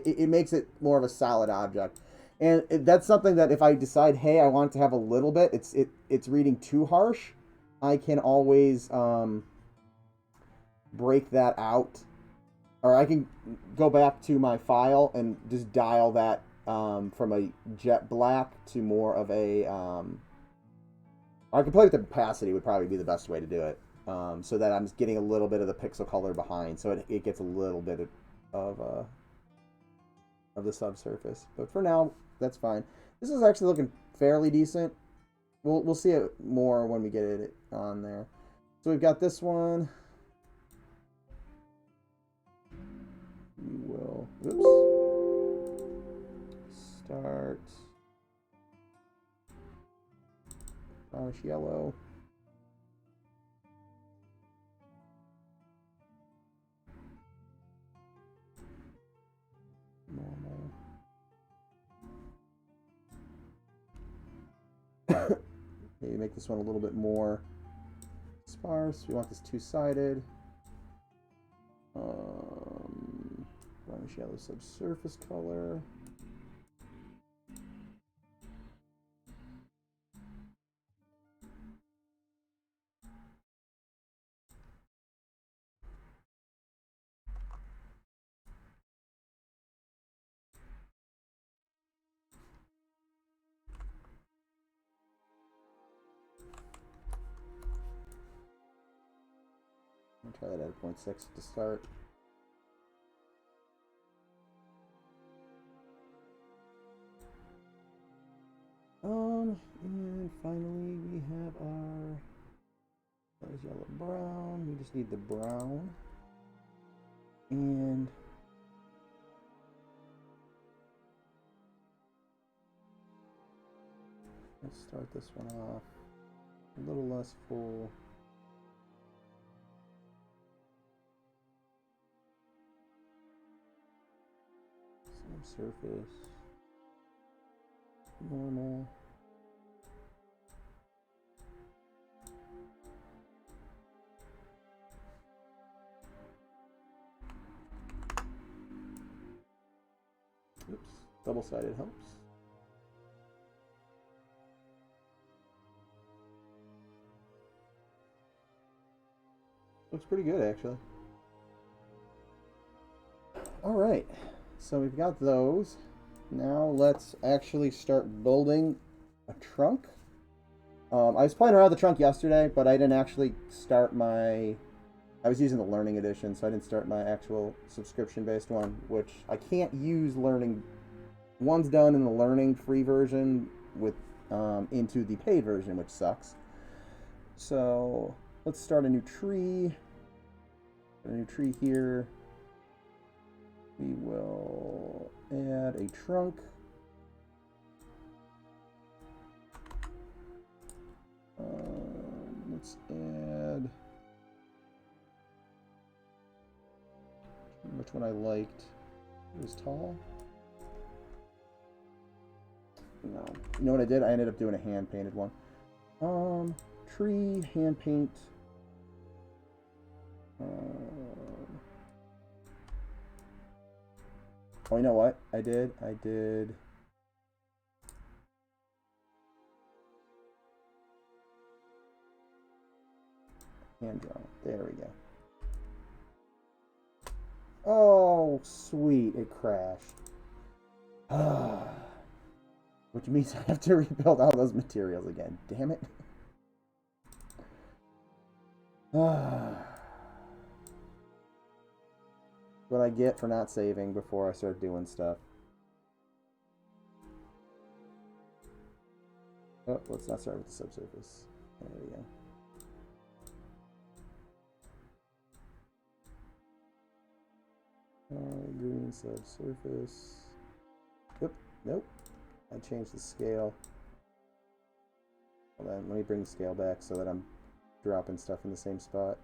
it makes it more of a solid object. And that's something that if I decide, hey, I want it to have a little bit, it's reading too harsh, I can always break that out. Or I can go back to my file and just dial that from a jet black to more of a... I can play with the opacity would probably be the best way to do it. So that I'm just getting a little bit of the pixel color behind, so it gets a little bit of the subsurface. But for now, that's fine. This is actually looking fairly decent. We'll see it more when we get it on there. So we've got this one. We Oops. Start. Brownish yellow. Normal. Maybe make this one a little bit more sparse. We want this two-sided. Brownish yellow subsurface color. I'll try that at 0.6 to start. And finally we have our colors yellow brown. We just need the brown. And let's start this one off a little less full. Subsurface. Normal. Oops, double-sided helps. Looks pretty good, actually. All right, so we've got those. Now let's actually start building a trunk. I was playing around with the trunk yesterday, but I didn't actually start my... I was using the Learning Edition, so I didn't start my actual subscription-based one, which I can't use Learning. One's done in the Learning free version with into the paid version, which sucks. So let's start a new tree. Put a new tree here. We will add a trunk. Let's add... Which one I liked? It was tall. No. You know what I did? I ended up doing a hand-painted one. Tree, hand paint. Oh, you know what? I did hand draw. There we go. Oh, sweet. It crashed. Which means I have to rebuild all those materials again. Damn it. What I get for not saving before I start doing stuff. Oh, let's not start with the subsurface. There we go. Green subsurface. Oop, nope. I changed the scale. Hold on, let me bring the scale back so that I'm dropping stuff in the same spot.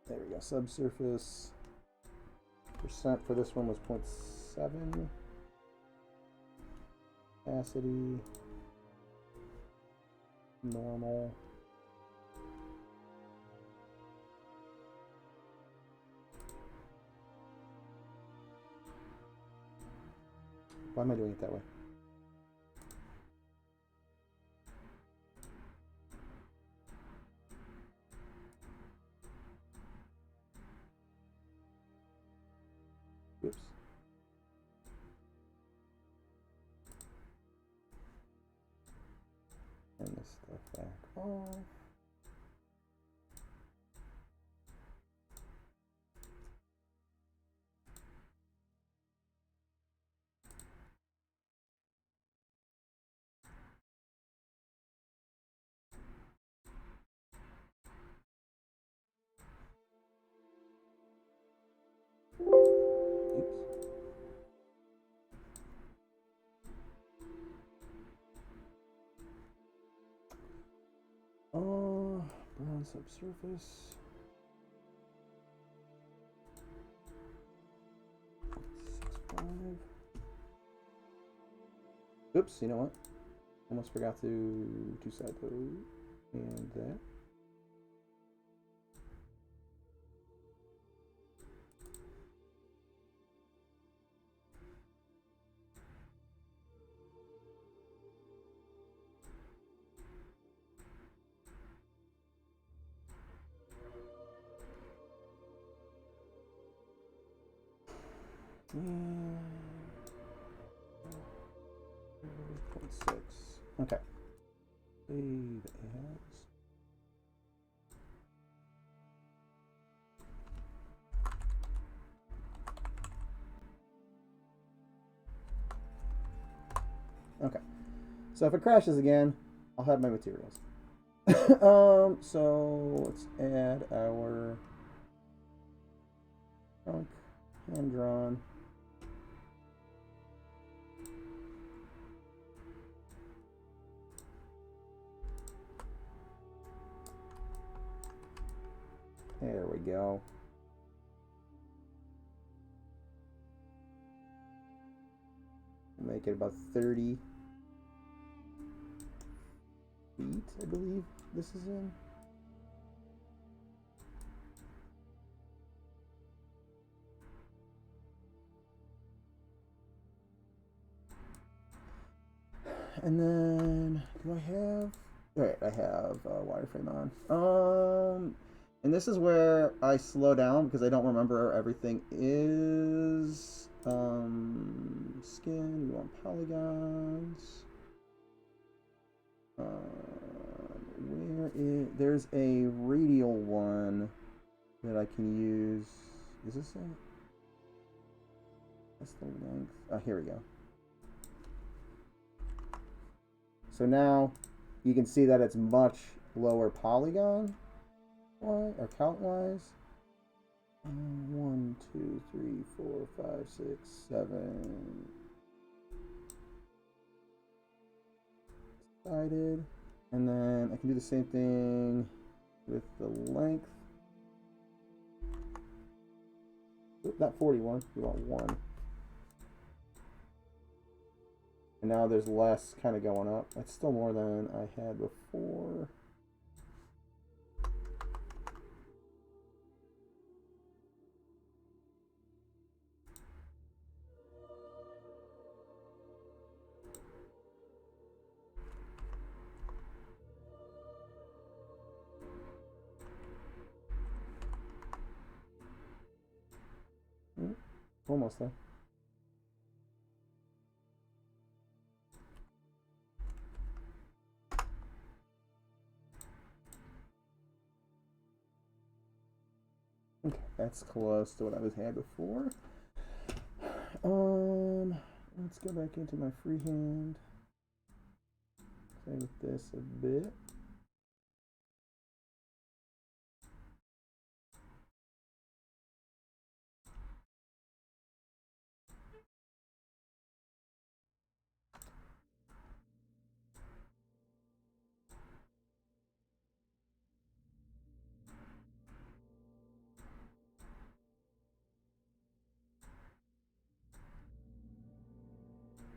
There we go. Subsurface. Percent for this one was 0.7. Opacity. Normal. Why am I doing it that way? Oops. Turn this stuff back off. subsurface. 6.5. Oops, you know what? Almost forgot to two-side those and that. And 0.6. Okay. Save as. Okay. So if it crashes again, I'll have my materials. So let's add our trunk, hand drawn. There we go. Make it about 30 feet, I believe this is in. And then, do I have? Alright, I have wireframe on. And this is where I slow down because I don't remember where everything is. Skin, we want polygons. Where is, there's a radial one that I can use. Is this it? That's the length. Oh, here we go. So now you can see that it's much lower polygon wise or count wise. 1, 2, 3, 4, 5, 6, 7. Sided. And then I can do the same thing with the length. Not 41, you want 1. And now there's less kind of going up. That's still more than I had before. Almost there. Okay, that's close to what I was had before. Let's go back into my freehand. Play with this a bit.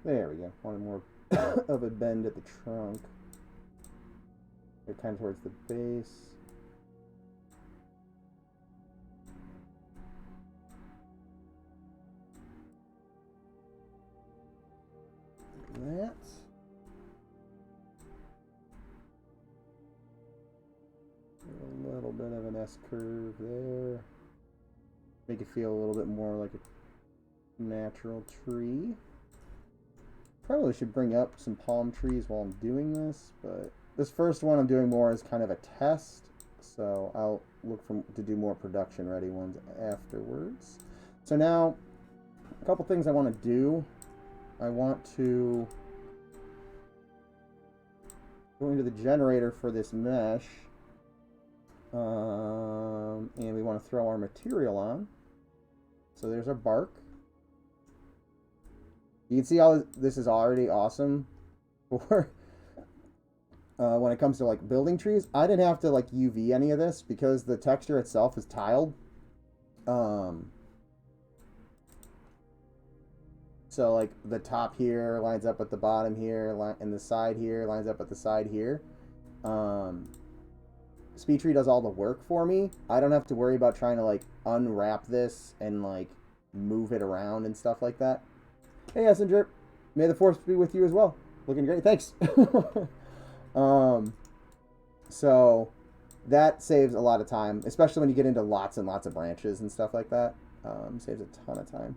There we go. Wanted more of a bend at the trunk. Or kind of towards the base. Like that. A little bit of an S curve there. Make it feel a little bit more like a natural tree. Probably should bring up some palm trees while I'm doing this, but this first one I'm doing more as kind of a test, so I'll look to do more production ready ones afterwards. So now, a couple things I want to do. I want to go into the generator for this mesh, and we want to throw our material on. So there's our bark. You can see how this is already awesome for when it comes to like building trees. I didn't have to like UV any of this because the texture itself is tiled. So like the top here lines up with the bottom here, and the side here lines up with the side here. Speedtree does all the work for me. I don't have to worry about trying to like unwrap this and like move it around and stuff like that. Hey, Essinger, may the force be with you as well. Looking great, thanks. So that saves a lot of time, especially when you get into lots and lots of branches and stuff like that. Saves a ton of time.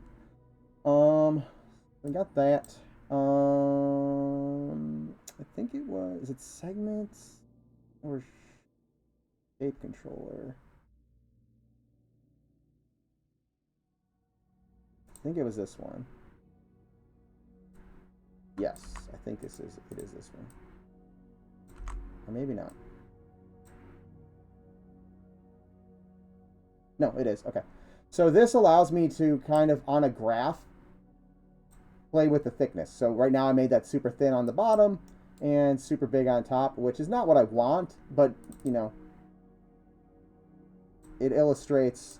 I got that. I think it was, is it segments or shape controller? I think it was this one. Yes, I think it is this one. Or maybe not. No, it is. Okay. So this allows me to kind of, on a graph, play with the thickness. So right now I made that super thin on the bottom and super big on top, which is not what I want, but, you know, it illustrates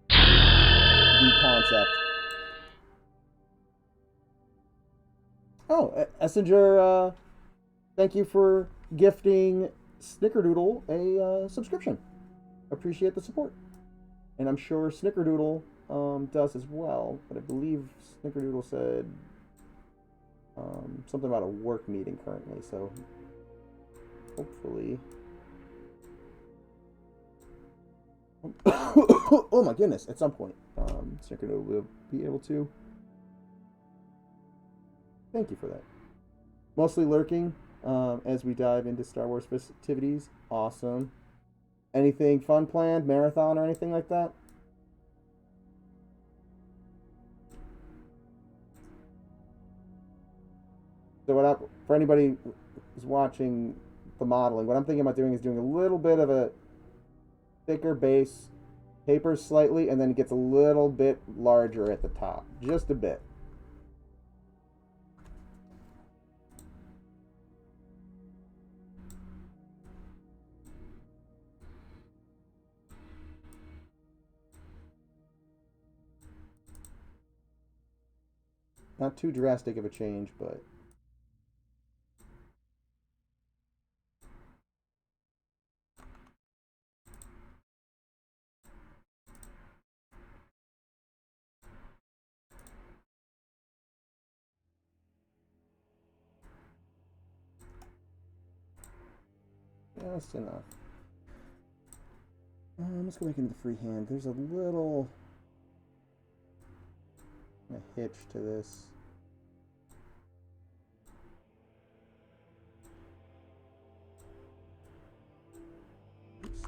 the concept. Oh, Essinger, thank you for gifting Snickerdoodle a subscription. Appreciate the support. And I'm sure Snickerdoodle does as well, but I believe Snickerdoodle said something about a work meeting currently, so hopefully... oh my goodness, at some point, Snickerdoodle will be able to. Thank you for that. Mostly lurking as we dive into Star Wars festivities. Awesome. Anything fun planned? Marathon or anything like that? So for anybody who's watching the modeling, what I'm thinking about doing is doing a little bit of a thicker base, tapers slightly, and then it gets a little bit larger at the top. Just a bit. Not too drastic of a change, but... just enough. Let's go back into the freehand. There's a little hitch to this. Oops.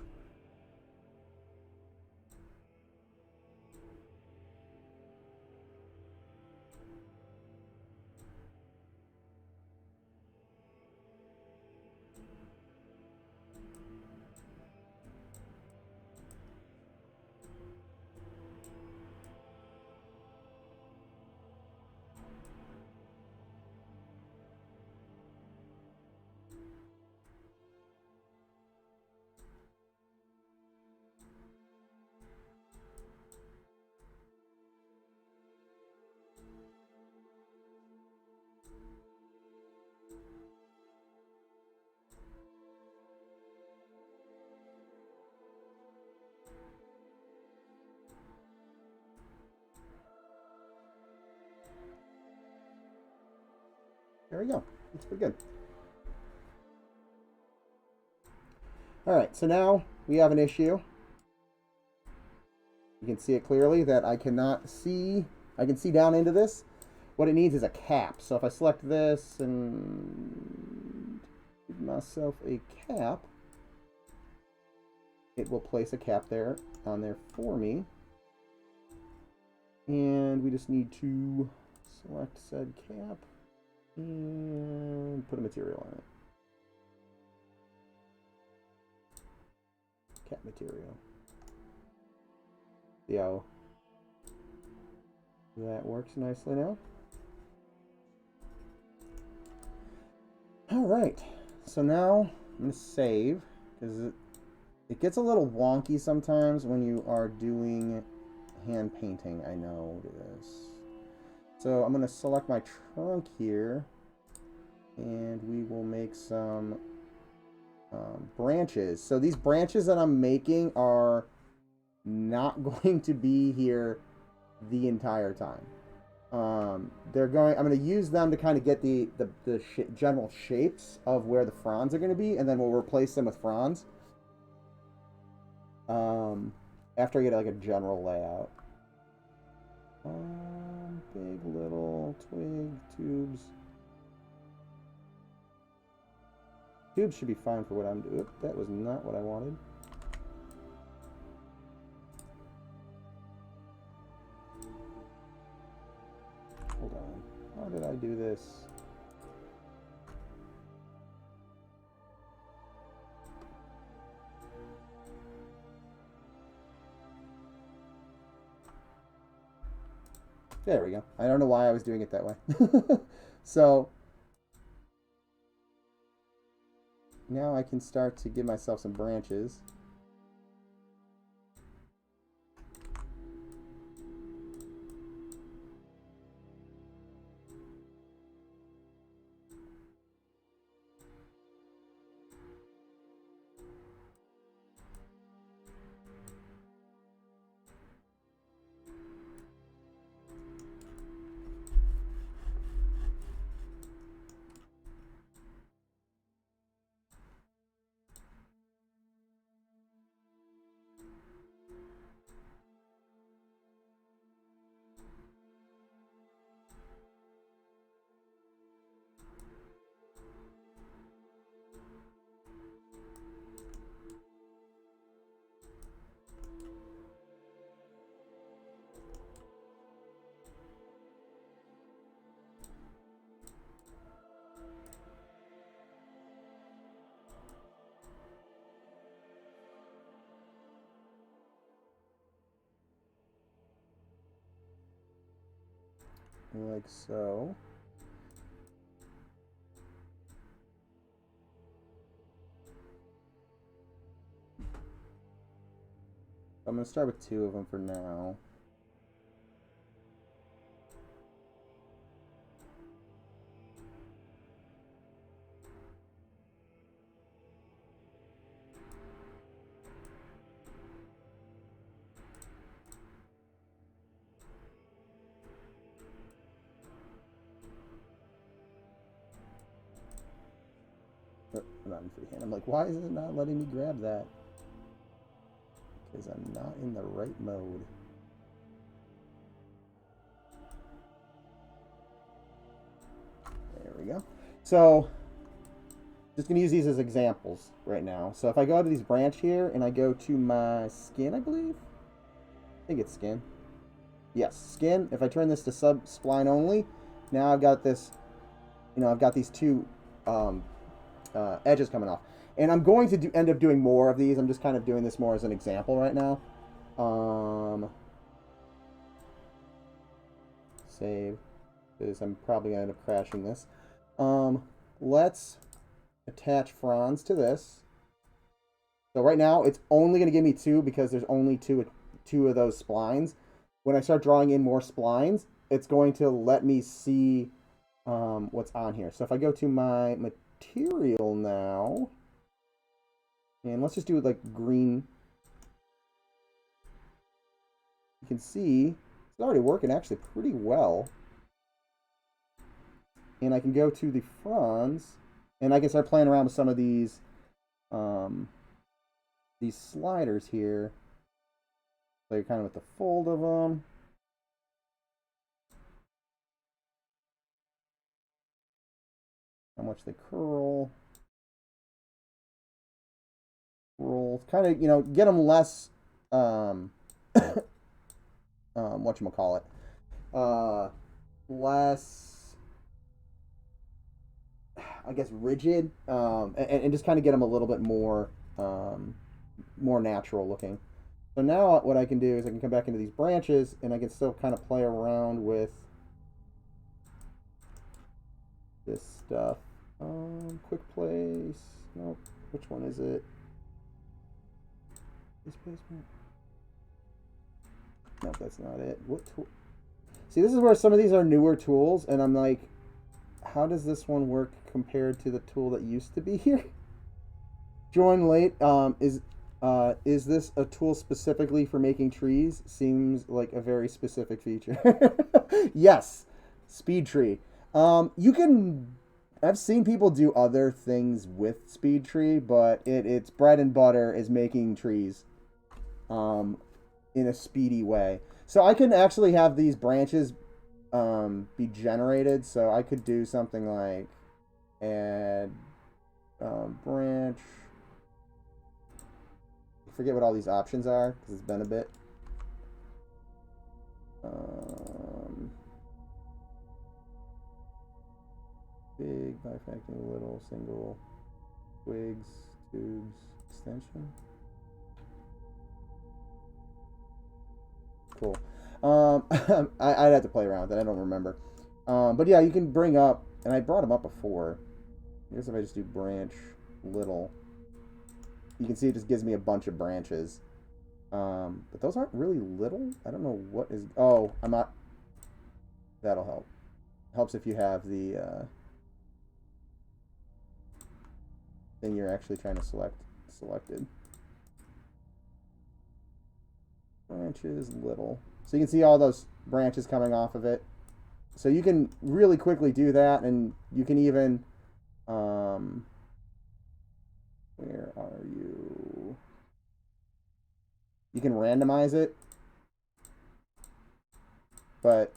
There we go. That's pretty good. Alright, so now we have an issue. You can see it clearly that I cannot see. I can see down into this. What it needs is a cap. So if I select this and give myself a cap, it will place a cap there on there for me. And we just need to select said cap and put a material on it. Cap material. See how that works nicely now. All Alright, so now I'm going to save, because it gets a little wonky sometimes when you are doing hand painting, I know it is. So I'm going to select my trunk here, and we will make some branches. So these branches that I'm making are not going to be here the entire time. I'm going to use them to kind of get the general shapes of where the fronds are going to be, and then we'll replace them with fronds after I get like a general layout. Big little twig tubes. Tubes should be fine for what I'm doing. That was not what I wanted. Hold on. How did I do this? There we go. I don't know why I was doing it that way. So now I can start to give myself some branches. Like so. I'm going to start with 2 of them for now. Not in freehand. I'm like, why is it not letting me grab that? Because I'm not in the right mode. There we go. So, just going to use these as examples right now. So if I go to these branch here and I go to my skin, I believe. I think it's skin. Yes, skin. If I turn this to sub spline only, now I've got this, you know, I've got these 2 edges coming off. And I'm going to end up doing more of these. I'm just kind of doing this more as an example right now. Save. Because I'm probably going to end up crashing this. Let's attach fronds to this. So right now, it's only going to give me 2 because there's only two of those splines. When I start drawing in more splines, it's going to let me see what's on here. So if I go to my material now, and let's just do it like green. You can see it's already working actually pretty well. And I can go to the fronds, and I can start playing around with some of these sliders here. Play kind of with the fold of them. How much they curl. Rolls, kind of, you know, get them less, whatchamacallit, less, I guess, rigid, and just kind of get them a little bit more, more natural looking. So now what I can do is I can come back into these branches, and I can still kind of play around with this stuff. Quick place. Nope. Which one is it? Displacement. Nope, that's not it. What tool? See, this is where some of these are newer tools, and I'm like, how does this one work compared to the tool that used to be here? Join late. Is this a tool specifically for making trees? Seems like a very specific feature. Yes, Speedtree. You can. I've seen people do other things with Speedtree, but its bread and butter is making trees. In a speedy way. So I can actually have these branches be generated. So I could do something like add branch. I forget what all these options are because it's been a bit. Big, bifacting, little, single, twigs, tubes, extension. Cool. I'd have to play around with it. I don't remember. But yeah, you can bring up, and I brought them up before. I guess if I just do branch little, you can see it just gives me a bunch of branches. But those aren't really little. I don't know what is. Oh, I'm not. That'll help. Helps if you have the thing you're actually trying to select selected. Branches little. So you can see all those branches coming off of it. So you can really quickly do that, and you can even where are you? You can randomize it. But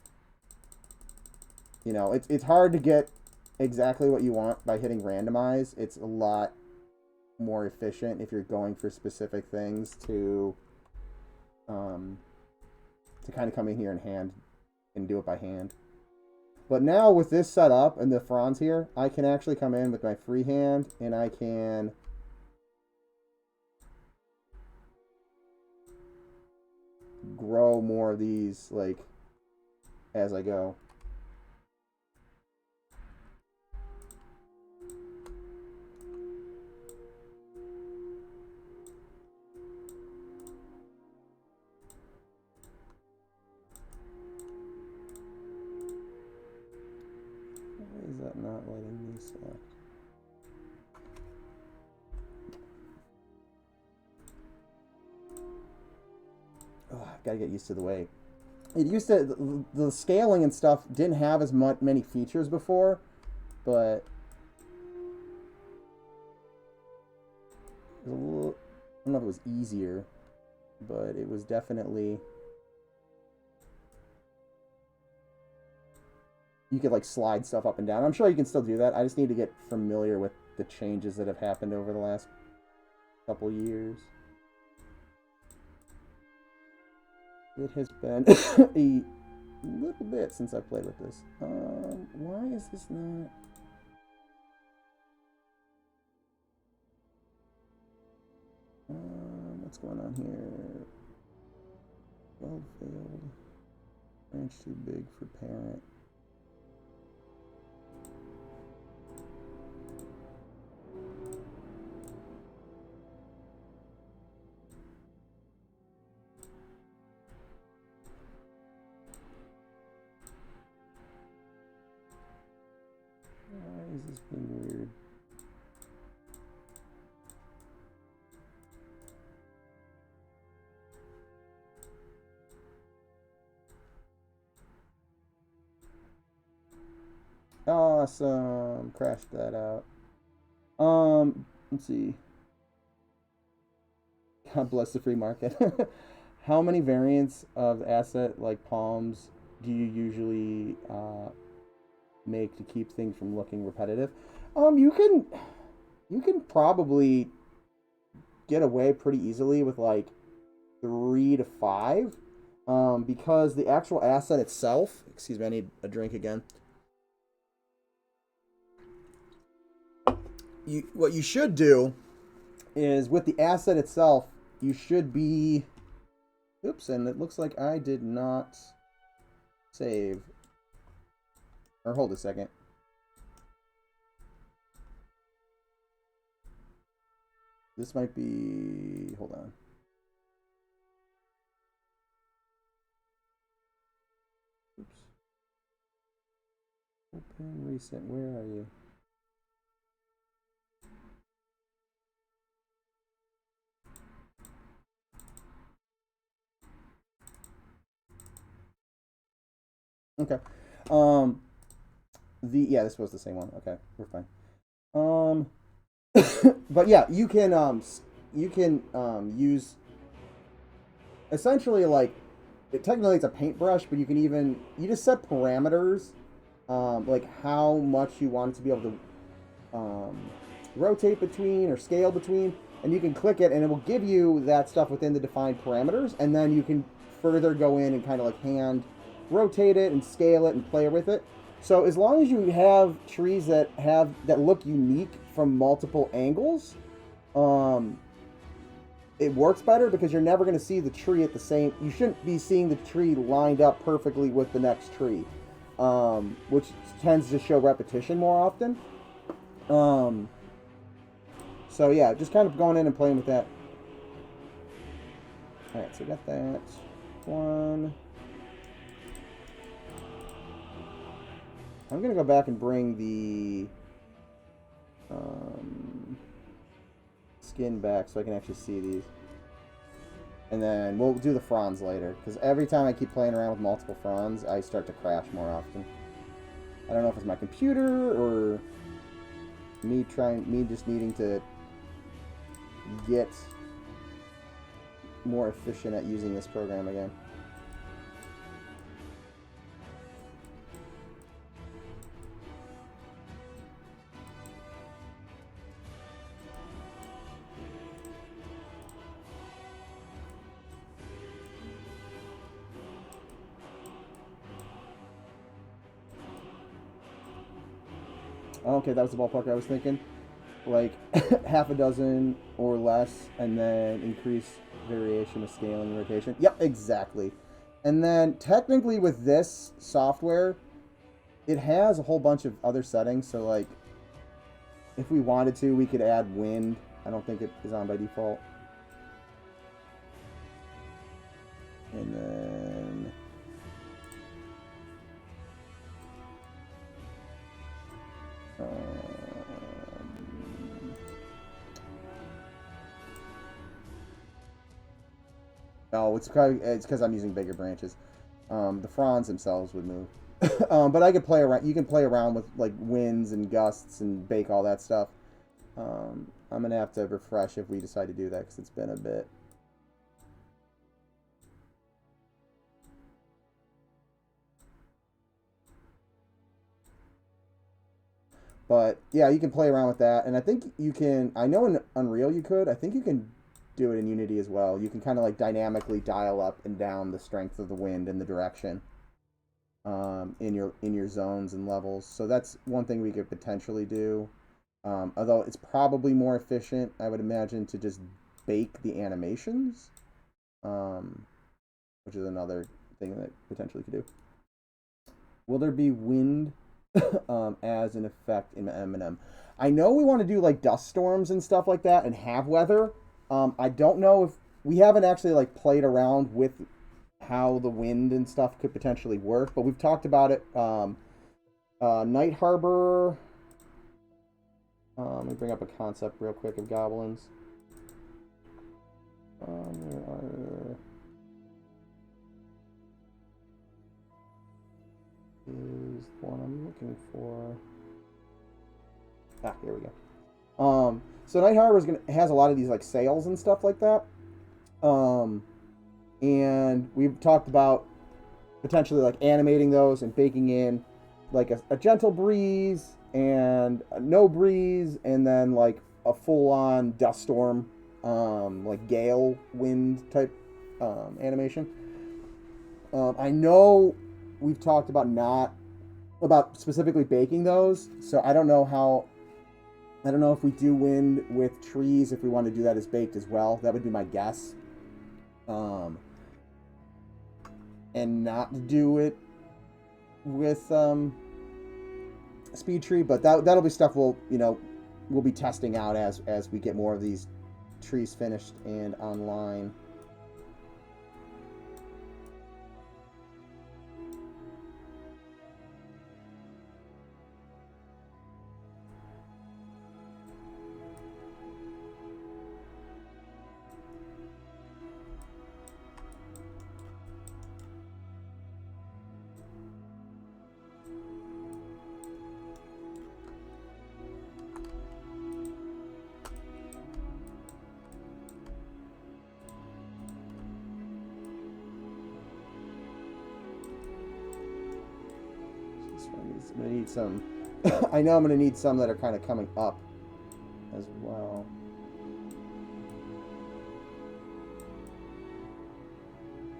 you know, it's hard to get exactly what you want by hitting randomize. It's a lot more efficient if you're going for specific things to kind of come in here and do it by hand. But now with this set up and the fronds here, I can actually come in with my free hand and I can grow more of these like as I go. Why is that not letting me select? Oh, I've got to get used to the way. It used to, the scaling and stuff didn't have as many features before, but it was a little, I don't know if it was easier, but it was definitely, you could like slide stuff up and down. I'm sure you can still do that. I just need to get familiar with the changes that have happened over the last couple years. It has been a little bit since I played with this. Why is this not? What's going on here? Well failed. Branch too big for parent. Why is this being weird? Awesome. Crashed that out. Let's see. God bless the free market. How many variants of asset like palms do you usually make to keep things from looking repetitive? You can probably get away pretty easily with like 3 to 5, because the actual asset itself. Excuse me, I need a drink again. What you should do is with the asset itself, you should be. Oops, and it looks like I did not save. Or hold a second. This might be... Hold on. Oops. Open recent. Where are you? Okay. This was the same one. Okay, we're fine. But yeah, you can use essentially like technically it's a paintbrush, but you just set parameters, like how much you want it to be able to rotate between or scale between, and you can click it and it will give you that stuff within the defined parameters, and then you can further go in and kind of like hand rotate it and scale it and play with it. So as long as you have trees that look unique from multiple angles, it works better because you're never going to see the tree at the same. You shouldn't be seeing the tree lined up perfectly with the next tree, which tends to show repetition more often. So yeah, just kind of going in and playing with that. All right, so we got that one. I'm going to go back and bring the skin back so I can actually see these. And then we'll do the fronds later, because every time I keep playing around with multiple fronds, I start to crash more often. I don't know if it's my computer or me just needing to get more efficient at using this program again. Okay, that was the ballpark I was thinking. Like half a dozen or less, and then increase variation of scaling and rotation. Yep, exactly. And then technically with this software, it has a whole bunch of other settings. So like, if we wanted to, we could add wind. I don't think it is on by default. And then oh, it's because I'm using bigger branches. The fronds themselves would move, but I could play around. You can play around with like winds and gusts and bake all that stuff. I'm gonna have to refresh if we decide to do that because it's been a bit. But yeah, you can play around with that, and I think you can. I know in Unreal you could. I think you can do it in Unity as well. You can kind of like dynamically dial up and down the strength of the wind and the direction in your zones and levels. So that's one thing we could potentially do. Although it's probably more efficient, I would imagine, to just bake the animations, which is another thing that potentially could do. Will there be wind as an effect in M&M? I know we want to do like dust storms and stuff like that and have weather. I don't know if we haven't actually like played around with how the wind and stuff could potentially work, but we've talked about it. Night Harbor. Let me bring up a concept real quick of goblins. Is the one I'm looking for. Here we go. So Night Harbor has a lot of these like sails and stuff like that. And we've talked about potentially like animating those and baking in like a gentle breeze and a no breeze, and then like a full-on dust storm, like gale wind type animation. I know we've talked about specifically baking those, so I don't know if we do wind with trees, if we want to do that as baked as well. That would be my guess. And not do it with Speedtree, but that'll be stuff we'll be testing out as we get more of these trees finished and online. I'm going to need some... I know I'm going to need some that are kind of coming up as well.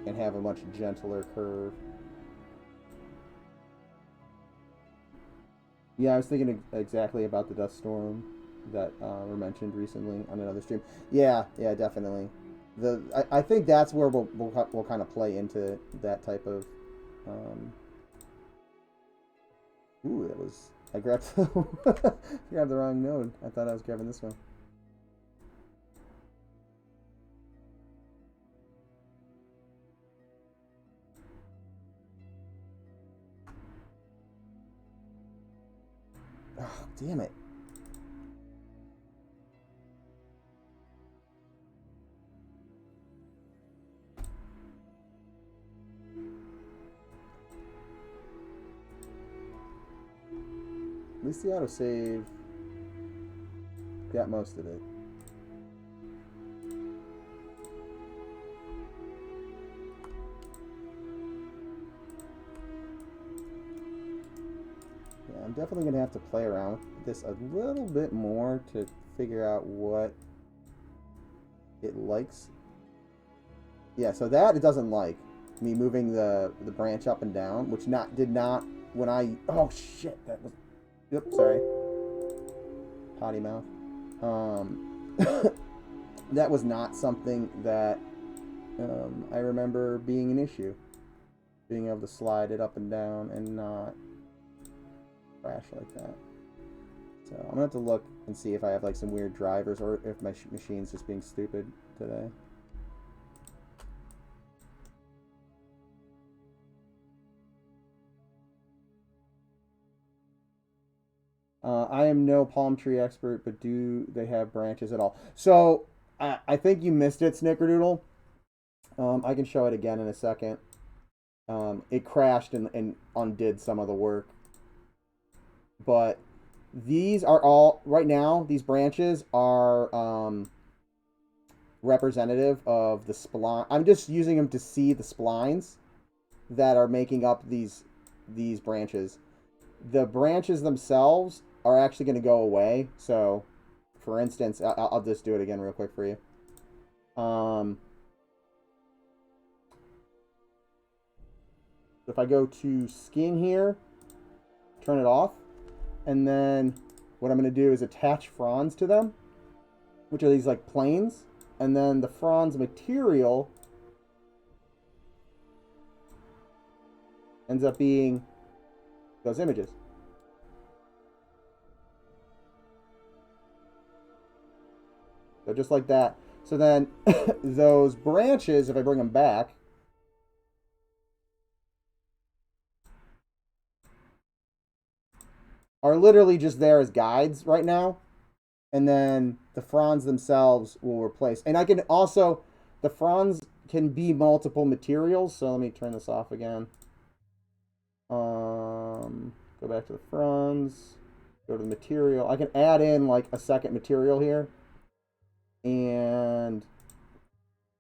And have a much gentler curve. Yeah, I was thinking exactly about the dust storm that were mentioned recently on another stream. Yeah, definitely. I think that's where we'll kind of play into that type of... Ooh, that was... I grabbed grabbed the wrong node. I thought I was grabbing this one. Oh, damn it. At least the autosave got most of it. Yeah, I'm definitely going to have to play around with this a little bit more to figure out what it likes. Yeah, so that it doesn't like. Me moving the branch up and down, which did not when I... Oh, shit, that was... Yep, sorry. Potty mouth. That was not something that I remember being an issue. Being able to slide it up and down and not crash like that. So I'm gonna have to look and see if I have like some weird drivers or if my machine's just being stupid today. I am no palm tree expert, but do they have branches at all? So, I think you missed it, Snickerdoodle. I can show it again in a second. It crashed and undid some of the work. But these are all, right now, these branches are representative of the spline. I'm just using them to see the splines that are making up these branches. The branches themselves are actually going to go away. So, for instance, I'll just do it again real quick for you. If I go to skin here, turn it off, and then what I'm going to do is attach fronds to them, which are these like planes, and then the fronds material ends up being those images. So just like that. So then those branches, if I bring them back, are literally just there as guides right now. And then the fronds themselves will replace. And I can also, the fronds can be multiple materials. So let me turn this off again. Go back to the fronds, go to the material. I can add in like a second material here and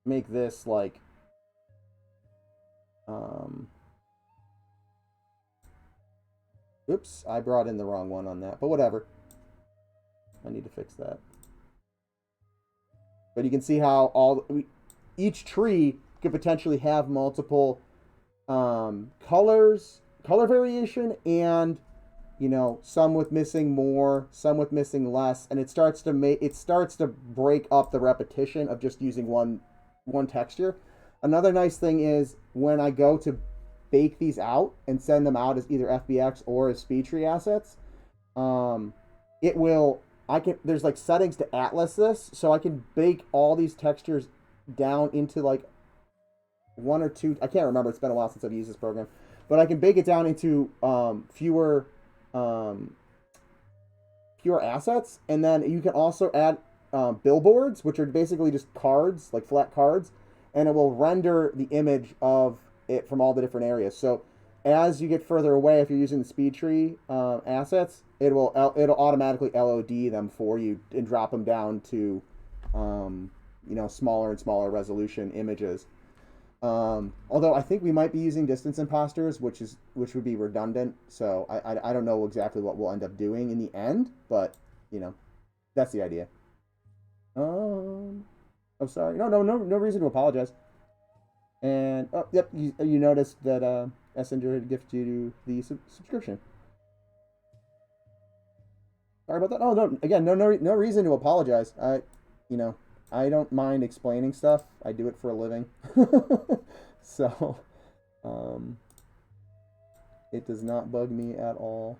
make this like oops, I brought in the wrong one on that, but whatever. I need to fix that. But you can see how each tree could potentially have multiple color variation, and you know, some with missing more, some with missing less, and it starts to break up the repetition of just using one texture. Another nice thing is when I go to bake these out and send them out as either FBX or as Speedtree assets, it will there's like settings to atlas this, so I can bake all these textures down into like one or two, I can't remember, it's been a while since I've used this program, but I can bake it down into fewer assets, and then you can also add billboards, which are basically just cards, like flat cards, and it will render the image of it from all the different areas. So as you get further away, if you're using the Speedtree assets, it'll automatically LOD them for you and drop them down to smaller and smaller resolution images. Although I think we might be using distance imposters, which would be redundant. So I don't know exactly what we'll end up doing in the end, but that's the idea. Oh, sorry. No reason to apologize. And yep, you noticed that Messenger had gifted you the subscription. Sorry about that. Oh no, again, no reason to apologize. I don't mind explaining stuff. I do it for a living. So, it does not bug me at all.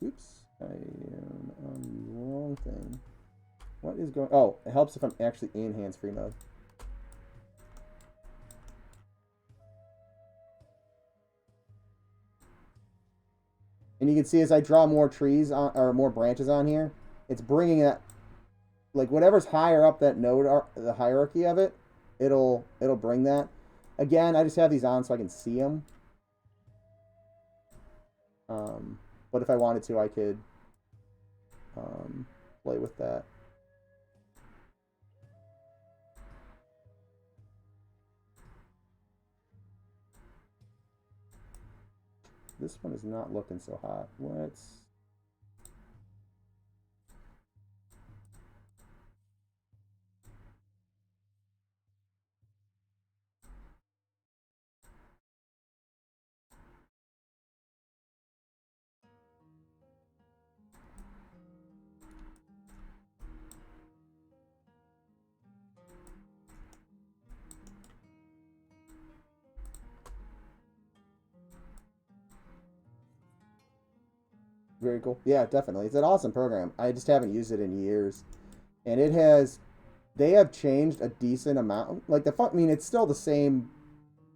Oops, I am on the wrong thing. What is going... Oh, it helps if I'm actually in hands-free mode. And you can see as I draw more trees on, or more branches on here, it's bringing that, like whatever's higher up that node, the hierarchy of it, it'll bring that. Again, I just have these on so I can see them. But if I wanted to, I could play with that. This one is not looking so hot. Let's... Very cool. Yeah, definitely. It's an awesome program. I just haven't used it in years. And they have changed a decent amount. Like it's still the same,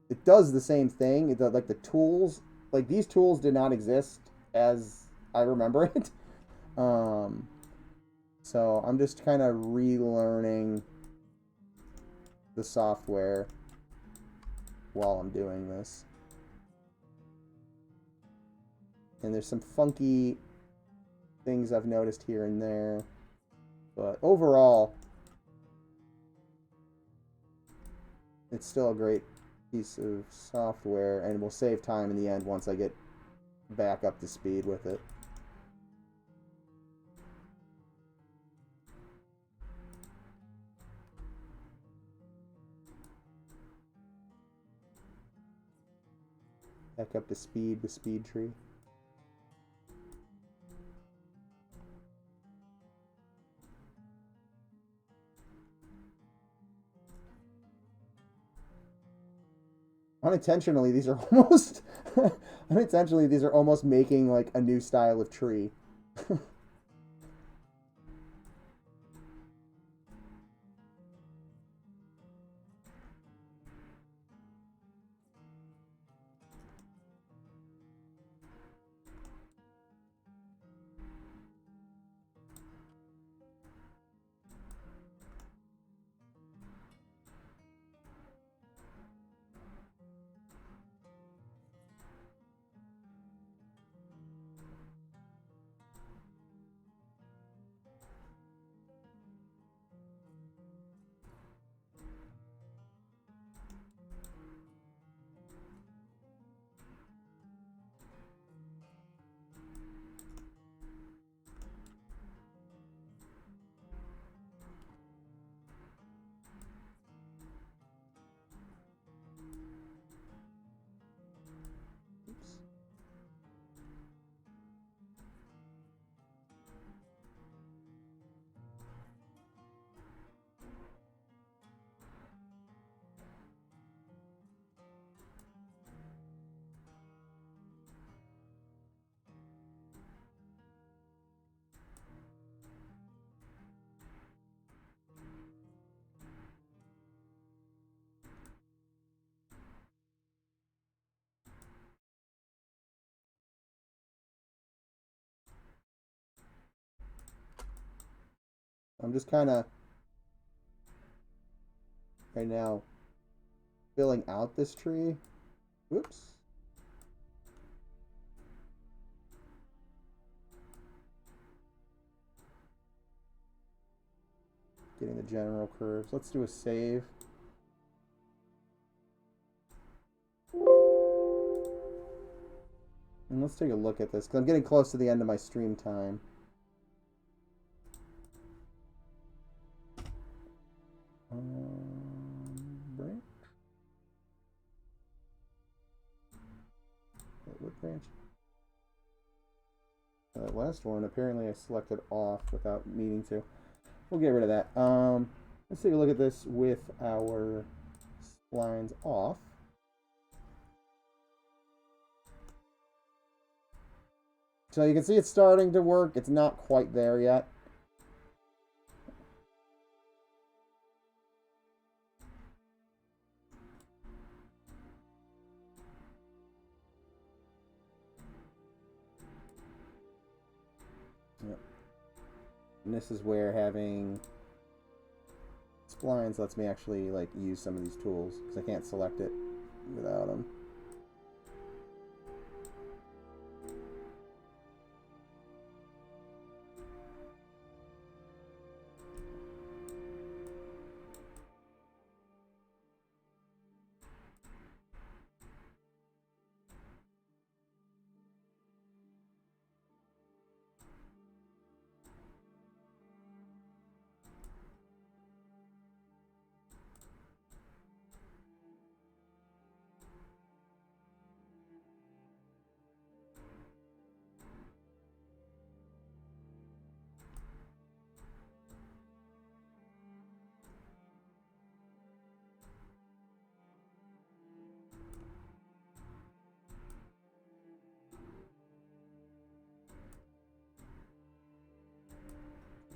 it does the same thing. Like the tools, like these tools did not exist as I remember it. So I'm just kind of relearning the software while I'm doing this. And there's some funky things I've noticed here and there. But overall, it's still a great piece of software and will save time in the end once I get back up to speed with it. Back up to speed with Speedtree. Unintentionally, these are almost making like a new style of tree. I'm just kind of right now filling out this tree. Whoops. Getting the general curves. Let's do a save. And let's take a look at this, because I'm getting close to the end of my stream time. Branch? Wait, what branch? That last one, apparently I selected off without meaning to. We'll get rid of that. Let's take a look at this with our splines off. So you can see it's starting to work. It's not quite there yet. Yep. And this is where having splines lets me actually like use some of these tools, because I can't select it without them.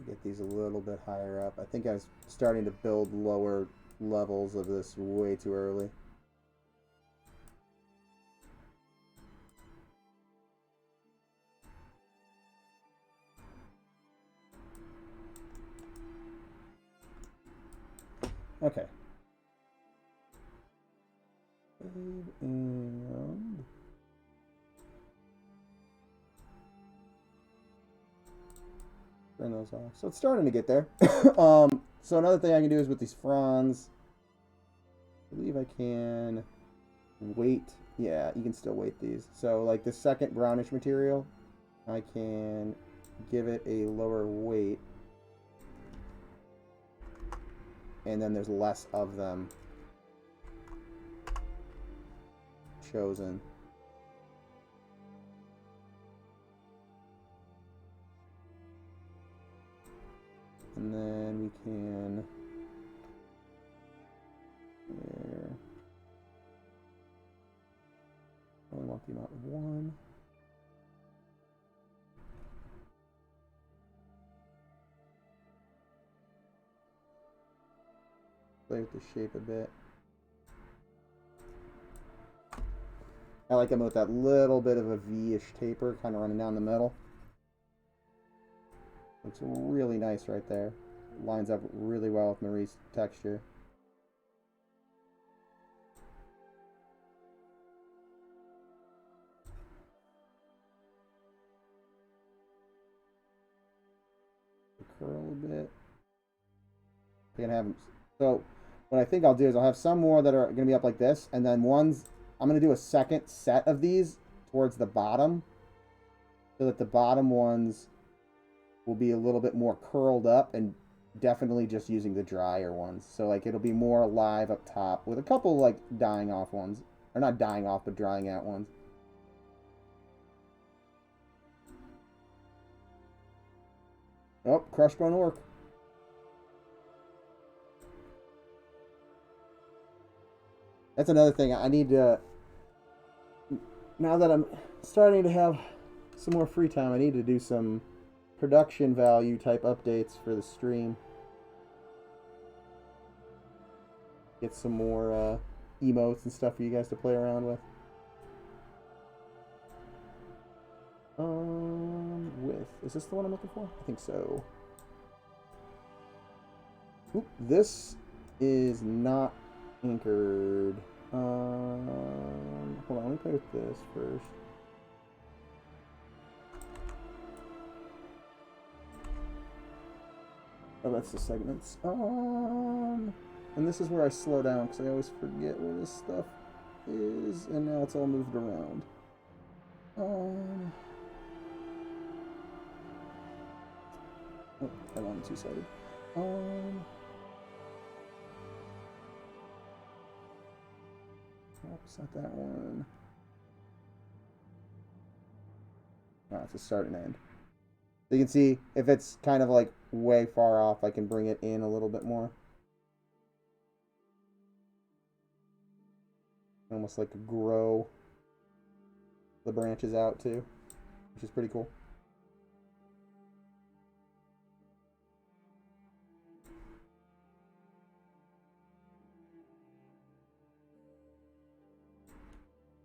Get these a little bit higher up. I think I was starting to build lower levels of this way too early. Okay. And turn those off. So it's starting to get there. So another thing I can do is with these fronds, I believe I can weight. Yeah, you can still weight these. So like the second brownish material, I can give it a lower weight. And then there's less of them chosen. And then we can there. I only want the amount of one. Play with the shape a bit. I like them with that little bit of a V-ish taper kind of running down the middle. Looks really nice right there. Lines up really well with Marie's texture. Curl a bit. I can have them. So what I think I'll do is I'll have some more that are going to be up like this, and then ones I'm going to do a second set of these towards the bottom, so that the bottom ones will be a little bit more curled up, and definitely just using the drier ones. So like it'll be more alive up top with a couple like dying off ones, or not dying off but drying out ones. Oh, crush going to work. That's another thing I need to, now that I'm starting to have some more free time, I need to do some production value type updates for the stream. Get some more emotes and stuff for you guys to play around with. Is this the one I'm looking for? I think so. Oop, this is not anchored. Hold on, let me play with this first. Oh, that's the segments. And this is where I slow down because I always forget where this stuff is, and now it's all moved around. Oh, I want two-sided. Oops, not that one. It's a start and end. So you can see if it's kind of like way far off, I can bring it in a little bit more. Almost like grow the branches out too, which is pretty cool.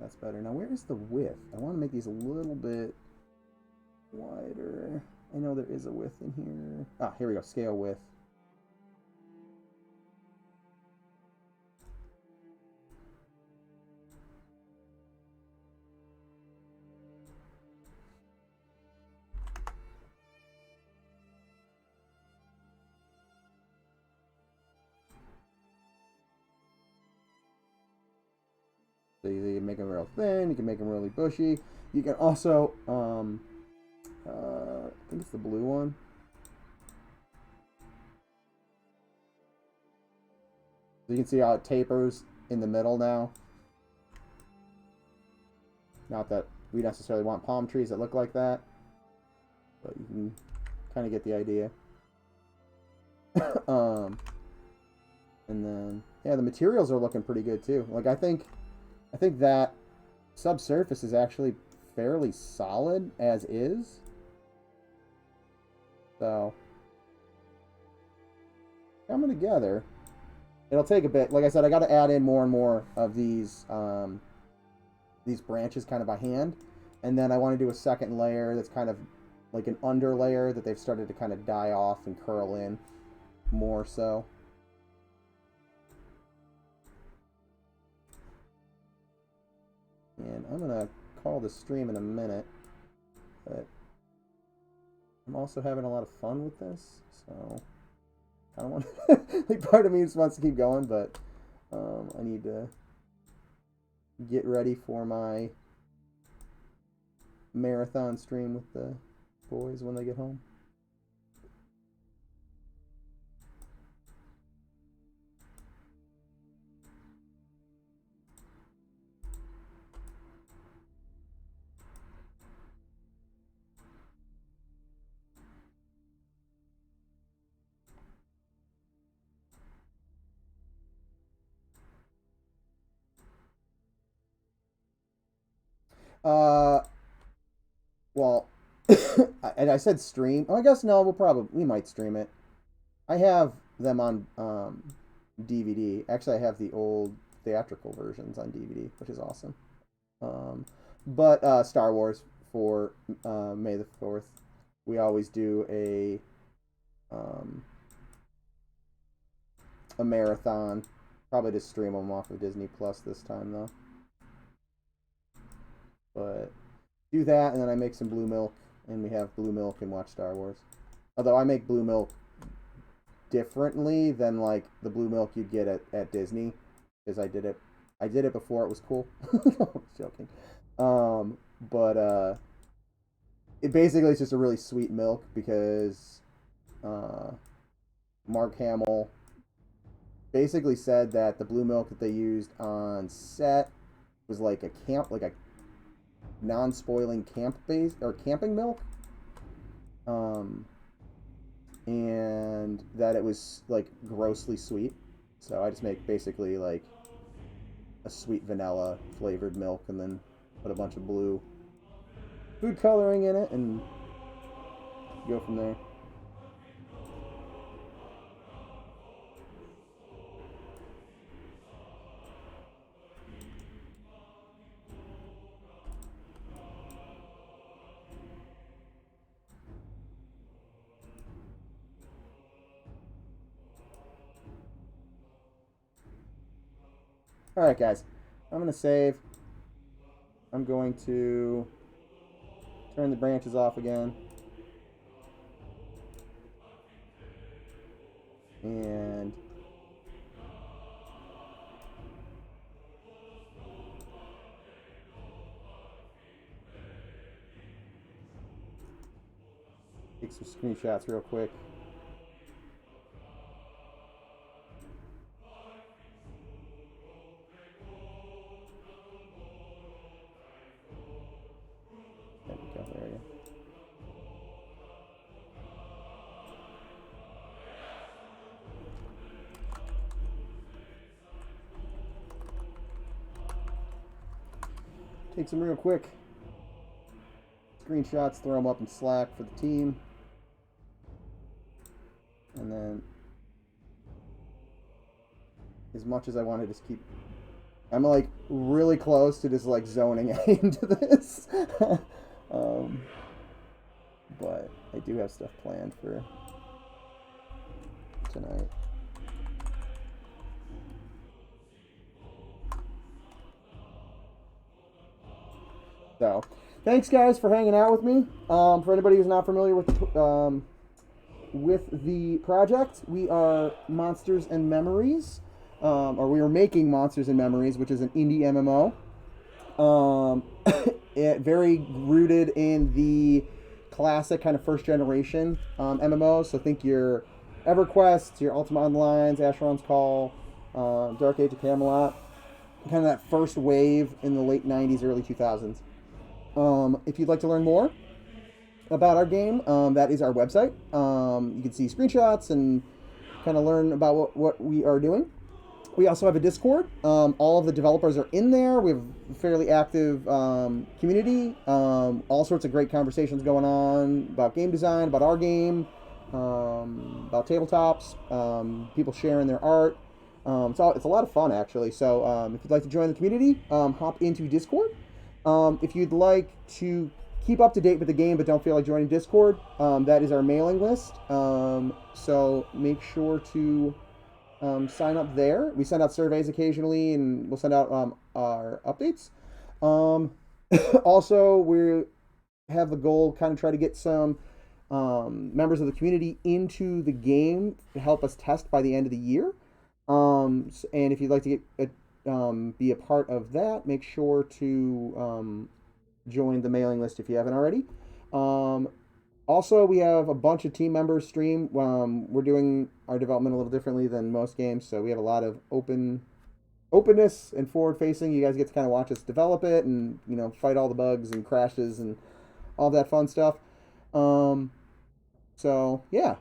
That's better. Now where is the width? I want to make these a little bit wider. I know there is a width in here. Ah, here we go. Scale width. So you can make them real thin. You can make them really bushy. You can also, I think it's the blue one. So you can see how it tapers in the middle now. Not that we necessarily want palm trees that look like that, but you can kind of get the idea. And then, yeah, the materials are looking pretty good too. Like I think that subsurface is actually fairly solid as is. So coming together. It'll take a bit. Like I said, I got to add in more and more of these branches kind of by hand, and then I want to do a second layer that's kind of like an under layer that they've started to kind of die off and curl in more so. And I'm gonna call the stream in a minute, but I'm also having a lot of fun with this, so I don't want to, like, part of me just wants to keep going, but I need to get ready for my marathon stream with the boys when they get home. Well, and I said stream. Oh, I guess no. We might stream it. I have them on DVD. Actually, I have the old theatrical versions on DVD, which is awesome. But Star Wars for May the 4th, we always do a marathon. Probably just stream them off of Disney Plus this time though. But do that, and then I make some blue milk, and we have blue milk and watch Star Wars. Although I make blue milk differently than like the blue milk you'd get at Disney, because I did it before it was cool. I was joking. But it basically is just a really sweet milk because Mark Hamill basically said that the blue milk that they used on set was like a non-spoiling camping milk, and that it was like grossly sweet. So I just make basically like a sweet vanilla flavored milk, and then put a bunch of blue food coloring in it, and go from there. All right, guys. I'm going to save. I'm going to turn the branches off again. And take some screenshots real quick. There we go. There you go. Take some real quick screenshots, throw them up in Slack for the team. And then, as much as I want to just keep, I'm like really close to just like zoning into this. But I do have stuff planned for tonight. So, thanks guys for hanging out with me. For anybody who's not familiar with the project, we are Monsters and Memories, or we are making Monsters and Memories, which is an indie MMO. Very rooted in the classic kind of first generation MMOs. So think your EverQuest, your Ultima Online's, Asheron's Call, Dark Age of Camelot, kind of that first wave in the late 90s, early 2000s. If you'd like to learn more about our game, that is our website. You can see screenshots and kind of learn about what we are doing. We also have a Discord. All of the developers are in there. We have a fairly active community. All sorts of great conversations going on about game design, about our game, about tabletops, people sharing their art. It's a lot of fun, actually. So if you'd like to join the community, hop into Discord. If you'd like to keep up to date with the game but don't feel like joining Discord, that is our mailing list. So make sure to sign up there. We send out surveys occasionally, and we'll send out our updates. Also, we have the goal kind of try to get some members of the community into the game to help us test by the end of the year. And if you'd like to get be a part of that, make sure to join the mailing list if you haven't already. Also, we have a bunch of team members stream. We're doing our development a little differently than most games, so we have a lot of openness and forward-facing. You guys get to kind of watch us develop it and, fight all the bugs and crashes and all that fun stuff. So, yeah.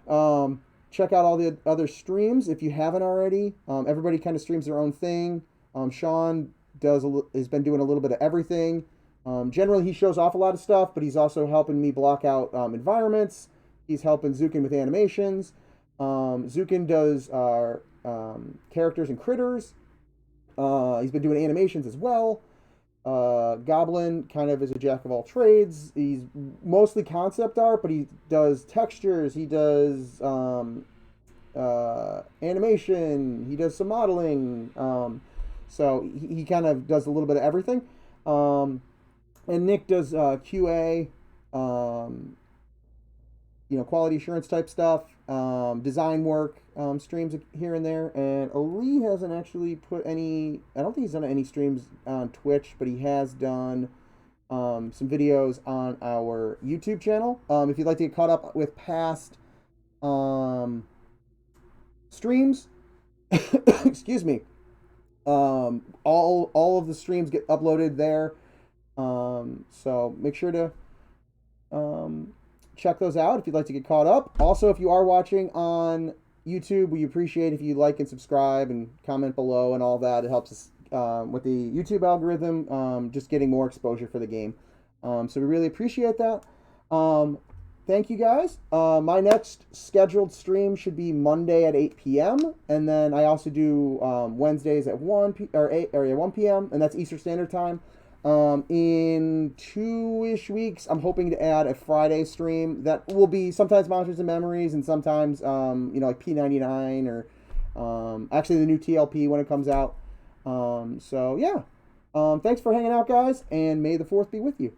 Check out all the other streams if you haven't already. Everybody kind of streams their own thing. Sean has been doing a little bit of everything. Generally, he shows off a lot of stuff, but he's also helping me block out environments. He's helping Zukin with animations. Zukin does our characters and critters. He's been doing animations as well. Goblin kind of is a jack of all trades. He's mostly concept art, but he does textures. He does animation. He does some modeling. So he kind of does a little bit of everything. And Nick does QA, quality assurance type stuff, design work, streams here and there. And Ali hasn't actually put any, I don't think he's done any streams on Twitch, but he has done some videos on our YouTube channel. If you'd like to get caught up with past streams, excuse me, all of the streams get uploaded there. So make sure to check those out if you'd like to get caught up. Also, if you are watching on YouTube, we appreciate if you like and subscribe and comment below and all that. It helps us with the YouTube algorithm, just getting more exposure for the game. So we really appreciate that. Thank you guys. My next scheduled stream should be Monday at 8 p.m. And then I also do Wednesdays at 1 p.m. and that's Eastern Standard Time. In 2-ish weeks, I'm hoping to add a Friday stream that will be sometimes Monsters and Memories and sometimes, like P99 or actually the new TLP when it comes out. So yeah, thanks for hanging out, guys, and may the 4th be with you.